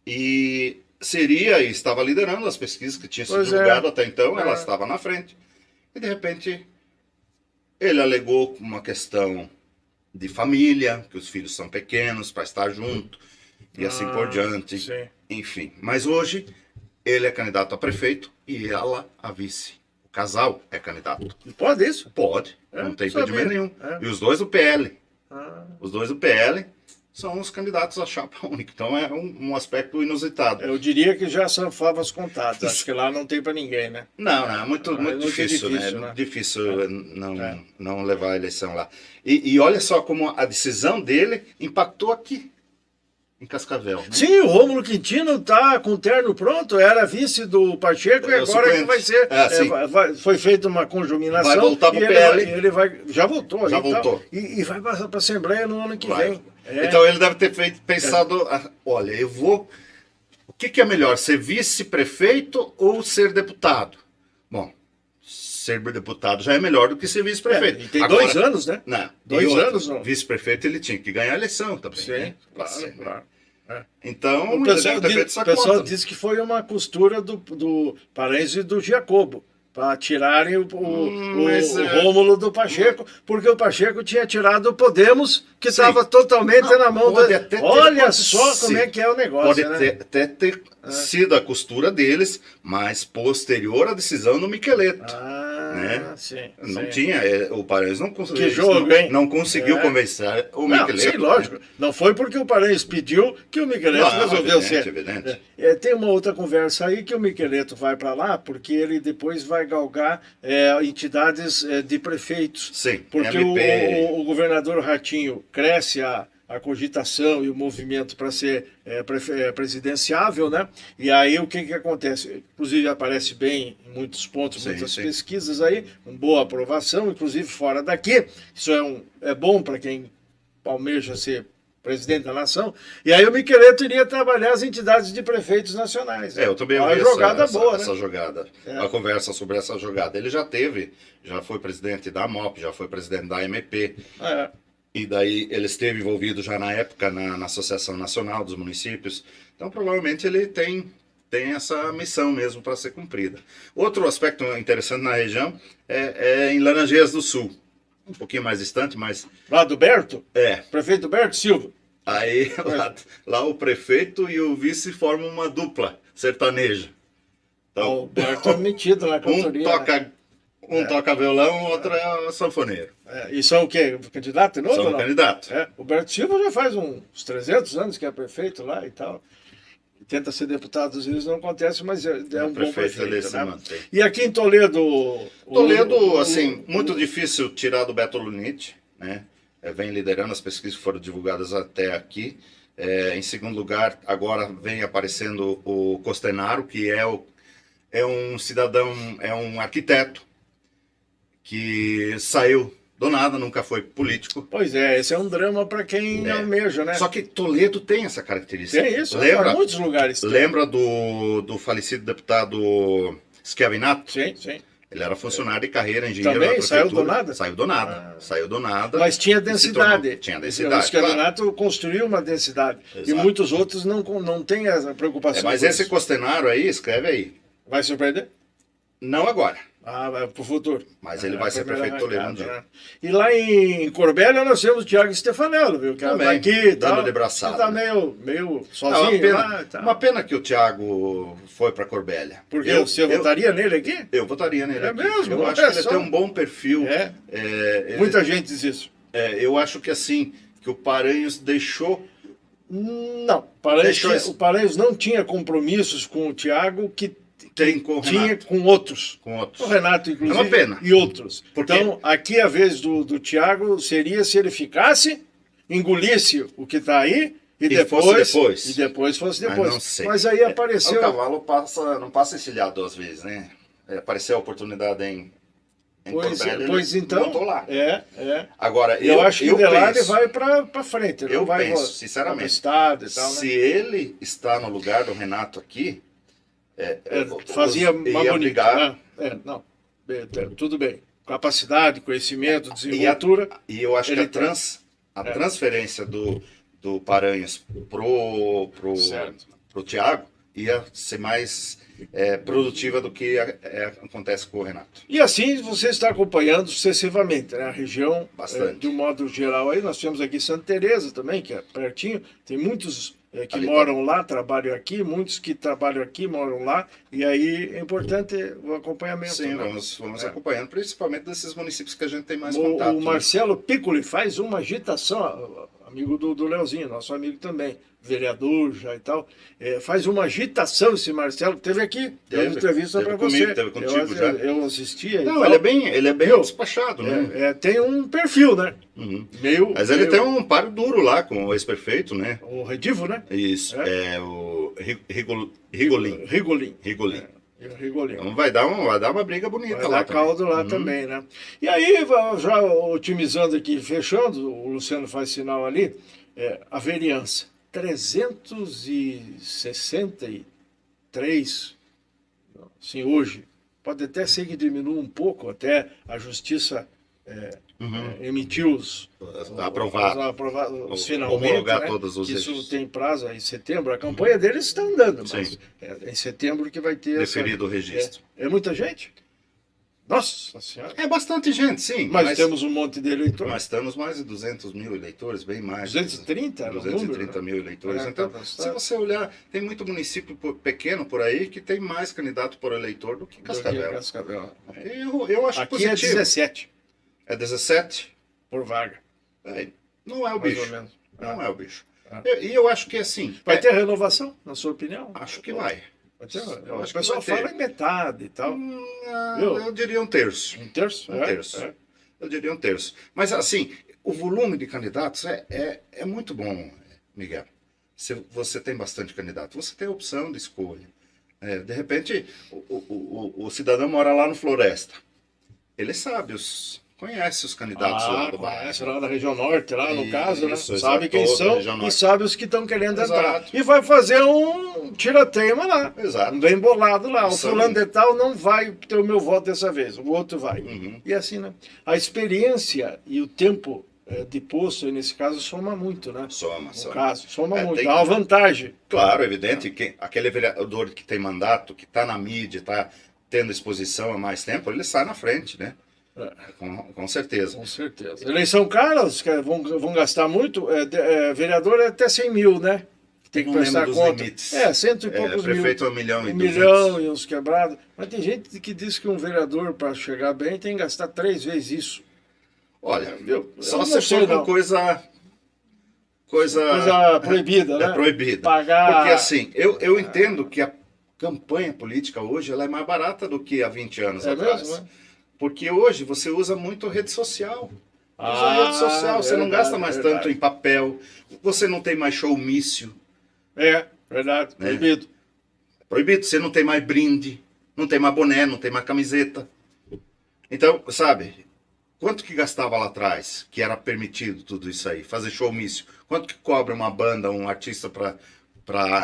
E estava liderando as pesquisas que tinham sido divulgadas até então, ela estava na frente. E de repente, ele alegou uma questão de família, que os filhos são pequenos para estar junto, e assim por diante. Sim. Enfim, mas hoje... Ele é candidato a prefeito e ela a vice. O casal é candidato. E pode isso? Pode, não tem impedimento nenhum. E os dois do PL. Os dois do PL são os candidatos à chapa única. Então é um aspecto inusitado. Eu diria que já são favas contadas. Acho que lá não tem para ninguém, né? Não, é muito difícil, né? Difícil não levar a eleição lá. E olha só como a decisão dele impactou aqui. em Cascavel, né? Sim, o Rômulo Quintino tá com o terno pronto, era vice do Pacheco e É o agora que suplente. vai ser. Sim. Foi feita uma conjuminação. Vai voltar pro e PL. ele vai. Já voltou. Já e tal, voltou. e vai passar para a Assembleia no ano que Vai. vem. É. Então ele deve ter pensado, olha, eu vou... O que é melhor, ser vice-prefeito ou ser deputado? Bom, ser deputado já é melhor do que ser vice-prefeito. E tem 2 anos, né? Não, 2 anos, não. Vice-prefeito ele tinha que ganhar a eleição também. Sim, né? claro. É. Então, O ele deve ter feito essa pessoal conta. disse que foi uma costura do Parenzo e do Giacobo, para tirarem o Rômulo do Pacheco, porque o Pacheco tinha tirado o Podemos, que estava totalmente na mão do... Olha só como é que é o negócio, Pode né? até ter sido a costura deles, mas posterior à decisão do Micheleto. né? Sim. Não sim. tinha, o Paranhos não conseguiu. Que jogo, hein? Não conseguiu convencer o Micheleto. Sim, lógico. Não foi porque o Paranhos pediu que o Micheleto resolveu ser. Evidente. Tem uma outra conversa aí que o Micheleto vai para lá porque ele depois vai galgar entidades de prefeitos. Sim, Porque o governador Ratinho cresce a cogitação e o movimento para ser presidenciável, né? E aí o que acontece? Inclusive aparece bem em muitos pontos, muitas pesquisas aí, com boa aprovação, inclusive fora daqui. Isso é bom para quem almeja ser presidente da nação. E aí o Micheleto iria trabalhar as entidades de prefeitos nacionais. Eu também ouvi essa jogada, a conversa sobre essa jogada. Ele já foi presidente da MOP, já foi presidente da MP. E daí ele esteve envolvido já na época na Associação Nacional dos Municípios. Então, provavelmente, ele tem essa missão mesmo para ser cumprida. Outro aspecto interessante na região é em Laranjeiras do Sul. Um pouquinho mais distante, mas... Lá do Berto? É. Prefeito Berto Silva. Aí, lá o prefeito e o vice formam uma dupla sertaneja. Então, o Berto é metido na cantoria. Um toca violão, o outro é sanfoneiro. E são o quê? Candidato de novo? São candidatos. O Berto Silva já faz uns 300 anos que é prefeito lá e tal. Tenta ser deputado, às vezes não acontece, mas é um bom prefeito. Né? E aqui em Toledo... assim, muito difícil tirar do Beto Lunite, né? Vem liderando as pesquisas que foram divulgadas até aqui. Em segundo lugar, agora vem aparecendo o Costenaro, que é um cidadão, é um arquiteto, que saiu do nada, nunca foi político. Pois é, esse é um drama para quem almeja, né? Só que Toledo tem essa característica. Tem isso, lembra, muitos lugares. Lembra do falecido deputado Schiavinato? Sim. Ele era funcionário de carreira, engenheiro também da prefeitura. Saiu do nada? Saiu do nada. Mas tinha densidade. Tinha densidade. O Schiavinato construiu uma densidade. Exato. E muitos outros não têm essa preocupação. Mas esse Costenaro aí, escreve aí. Vai surpreender? Não agora. Vai pro futuro. Mas ele vai ser prefeito de Toledo um dia. Né? E lá em Corbélia nós temos o Thiago Stefanello, viu? Que tá aqui dando de braçada. Ele tá meio sozinho lá. Uma pena que o Thiago foi para Corbélia. Porque você votaria nele aqui? Eu votaria nele aqui. Mesmo? Eu acho que ele tem um bom perfil. Muita gente diz isso. Eu acho que assim, que o Paranhos deixou... Não, o Paranhos não tinha compromissos com o Thiago que tinha com outros. O Renato, inclusive. É uma pena. E outros. Então, aqui a vez do Thiago seria se ele ficasse, engolisse o que está aí e depois fosse depois. Não sei. Mas aí apareceu... O cavalo não passa encilhado 2 vezes, né? Apareceu a oportunidade em Corbélia, pois então, voltou lá. Agora, eu acho que de lá ele vai para frente. Ele penso, sinceramente, estado e tal, se ele está no lugar do Renato aqui, fazia uma bonita, né? Tudo bem. Capacidade, conhecimento, desenvoltura. E eu acho que a transferência do Paranhos pro Thiago ia ser mais produtiva do que acontece com o Renato. E assim você está acompanhando sucessivamente, né? A região, de um modo geral, aí nós temos aqui Santa Teresa também, que é pertinho, tem muitos que moram lá, trabalham aqui, muitos que trabalham aqui, moram lá, e aí é importante o acompanhamento. Sim, né? vamos acompanhando, principalmente desses municípios que a gente tem mais contato. O Marcelo Piccoli faz uma agitação, amigo do Leozinho, nosso amigo também, vereador já e tal, faz uma agitação esse Marcelo, teve aqui, deu entrevista para você. Teve contigo já. Eu assistia. Não, ele é bem despachado, né? Tem um perfil, né? Mas ele tem um páreo duro lá com o ex-prefeito, né? O Redivo, né? Isso, é o Rigolin. Rigolin. Rigolin. Então vai dar uma briga bonita Vai lá dar caldo lá também, né? E aí, já otimizando aqui, fechando, o Luciano faz sinal ali, a vereança, 363, assim, hoje, pode até ser que diminua um pouco, até a justiça emitiu os finalmente, homologar né? todos os Isso eixos. tem prazo em setembro, a campanha deles está andando, mas é em setembro que vai ter Deferido o registro. É muita gente? Nossa Senhora! É bastante gente, sim. Mas temos um monte de eleitores. Nós temos mais de 200 mil eleitores, bem mais. 230? Era o 230 número, mil eleitores. É, Então, tá se você olhar, tem muito município pequeno por aí que tem mais candidato por eleitor do que Cascavel. Eu acho aqui positivo. É 17. É 17? Por vaga. Não é o Mais bicho. ou menos. Não é o bicho. E eu acho que assim... Vai ter renovação, na sua opinião? Acho que vai. O pessoal fala em metade e tal. Eu diria um terço. Um terço? Um terço. Eu diria um terço. Mas assim, o volume de candidatos é muito bom, Miguel. Se você tem bastante candidato, você tem a opção de escolha. De repente, o cidadão mora lá no Floresta. Ele sabe conhece os candidatos lá do bairro. Conhece lá da região norte, lá no caso, né? Isso, Sabe quem são e sabe os que estão querendo entrar. Exato. E vai fazer um tirateima lá. Exato. Um bem bolado lá. O Isso fulano aí. de tal não vai ter o meu voto dessa vez, o outro vai. E assim, né? A experiência e o tempo de posto, nesse caso, soma muito, né? Soma. Soma muito. Dá uma vantagem. Claro, evidente que aquele vereador que tem mandato, que está na mídia, está tendo exposição há mais tempo, ele sai na frente, né? Com certeza. Com certeza. Eleição cara, os caras vão gastar muito. Vereador é até 100 mil, né? Tem que prestar conta. Limites. Cento e poucos prefeito mil. 1 milhão e 1 200. milhão e uns quebrados. Mas tem gente que diz que um vereador, para chegar bem, tem que gastar 3 vezes isso. Olha, Eu só não se sei, for não. com coisa proibida, né? proibida. Pagar... Porque assim, eu entendo que a campanha política hoje ela é mais barata do que há 20 anos atrás. Mesmo, né? Porque hoje você usa muito rede social. Rede social, você não gasta mais tanto em papel, você não tem mais showmício. Verdade, né? proibido. Proibido, você não tem mais brinde, não tem mais boné, não tem mais camiseta. Então, sabe, quanto que gastava lá atrás, que era permitido tudo isso aí, fazer showmício? Quanto que cobra uma banda, um artista para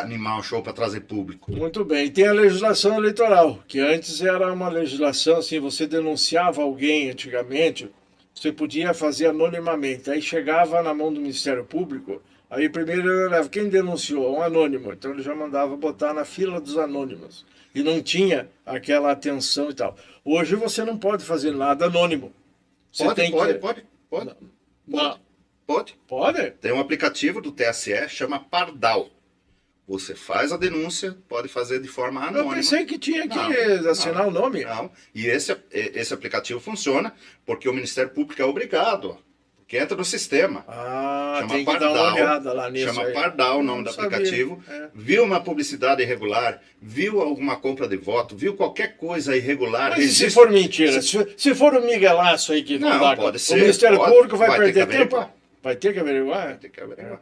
animar um show, para trazer público? Muito bem. E tem a legislação eleitoral, que antes era uma legislação, assim, você denunciava alguém antigamente, você podia fazer anonimamente. Aí chegava na mão do Ministério Público, aí primeiro quem denunciou? Um anônimo. Então ele já mandava botar na fila dos anônimos. E não tinha aquela atenção e tal. Hoje você não pode fazer nada anônimo. Você Pode? Tem um aplicativo do TSE, chama Pardal. Você faz a denúncia, pode fazer de forma anônima. Eu pensei que tinha que assinar o nome. Não, e esse aplicativo funciona porque o Ministério Público é obrigado, porque entra no sistema. Chama tem que Pardal, dar uma olhada lá nisso. Chama Pardal o nome do aplicativo. Viu uma publicidade irregular, viu alguma compra de voto, viu qualquer coisa irregular. Mas e se for mentira? Se for um miguelaço aí que não dá, pode ser, o Ministério Público vai perder tempo? Averiguar. Vai ter que averiguar? Vai ter que averiguar.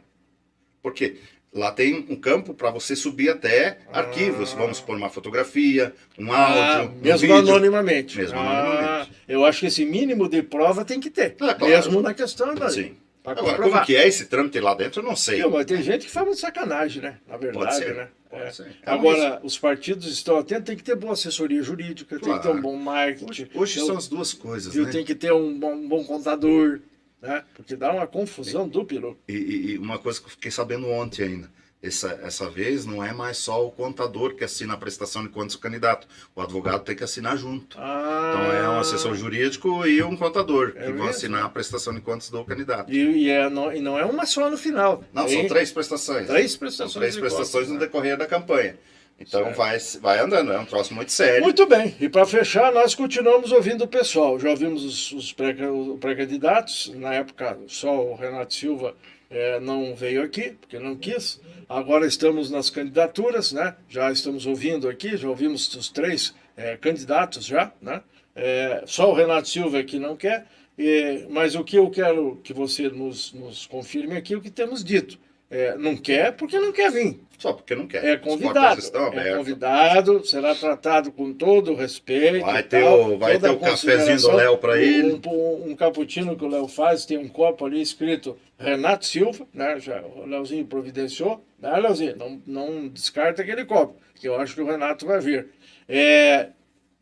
Porque lá tem um campo para você subir até arquivos. Vamos supor uma fotografia, um áudio, mesmo um vídeo. Anonimamente. Anonimamente. Eu acho que esse mínimo de prova tem que ter. Claro. Mesmo na questão da... Sim. Agora, como que é esse trâmite lá dentro, eu não sei. Mas tem gente que fala de sacanagem, né? Na verdade, Pode ser, né? pode ser. Agora, os partidos estão atentos, tem que ter boa assessoria jurídica, tem que ter um bom marketing. Hoje são as duas coisas, né? Tem que ter um bom contador, né? Porque dá uma confusão do peru. E uma coisa que eu fiquei sabendo ontem ainda. Essa vez não é mais só o contador que assina a prestação de contas do candidato. O advogado tem que assinar junto. Então é um assessor jurídico e um contador que vão assinar a prestação de contas do candidato. E não é uma só no final. Não, são 3 prestações. 3 prestações. São 3 prestações no decorrer da campanha. Então vai andando, é um troço muito sério. Muito bem, e para fechar, nós continuamos ouvindo o pessoal. Já ouvimos os pré-candidatos, na época só o Renato Silva não veio aqui, porque não quis. Agora estamos nas candidaturas, né? Já estamos ouvindo aqui, já ouvimos os 3 candidatos já, né? Só o Renato Silva que não quer. Mas o que eu quero que você nos confirme aqui é o que temos dito. Não quer porque não quer vir. Só porque não quer. É As portas convidado. estão É abertas. convidado, será tratado com todo o respeito. Vai e ter tal, vai toda ter a o cafezinho do consideração. Léo para ele. Um cappuccino que o Léo faz, tem um copo ali escrito Renato Silva, né? Já, o Léozinho providenciou. Né, Léozinho? Não descarta aquele copo, que eu acho que o Renato vai vir.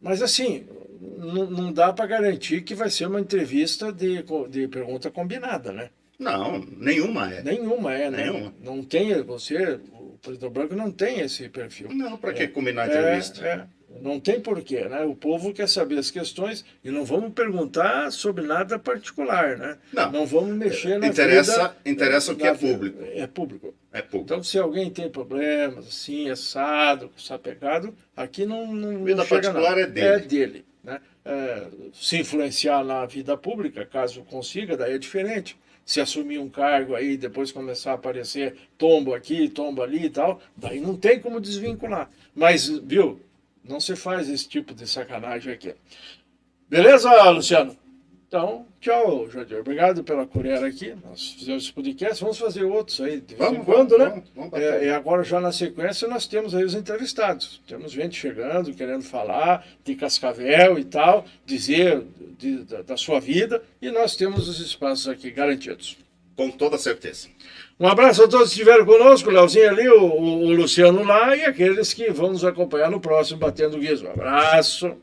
Mas assim, não dá para garantir que vai ser uma entrevista de pergunta combinada, né? Não, nenhuma é. Nenhuma né? Nenhuma. Não tem, o Preto Branco não tem esse perfil. Não, para que combinar a entrevista? Não tem porquê, né? O povo quer saber as questões e não vamos perguntar sobre nada particular, né? Não. Vamos mexer na Interessa o que é público. É público. É público. Então, se alguém tem problemas, assim, assado, sapecado, aqui não Vida chega particular não. é dele. É dele, né? Se influenciar na vida pública, caso consiga, daí é diferente. Se assumir um cargo aí, depois começar a aparecer tombo aqui, tombo ali e tal, daí não tem como desvincular. Mas, viu, não se faz esse tipo de sacanagem aqui. Beleza, Luciano? Então, tchau, Jadir. Obrigado pela colher aqui. Nós fizemos esse podcast, vamos fazer outros aí de vez em quando, né? Vamos E agora, já na sequência, nós temos aí os entrevistados. Temos gente chegando, querendo falar de Cascavel e tal, dizer da sua vida, e nós temos os espaços aqui garantidos. Com toda certeza. Um abraço a todos que estiveram conosco, o Leozinho ali, o Luciano lá, e aqueles que vão nos acompanhar no próximo Batendo Guizo. Um abraço.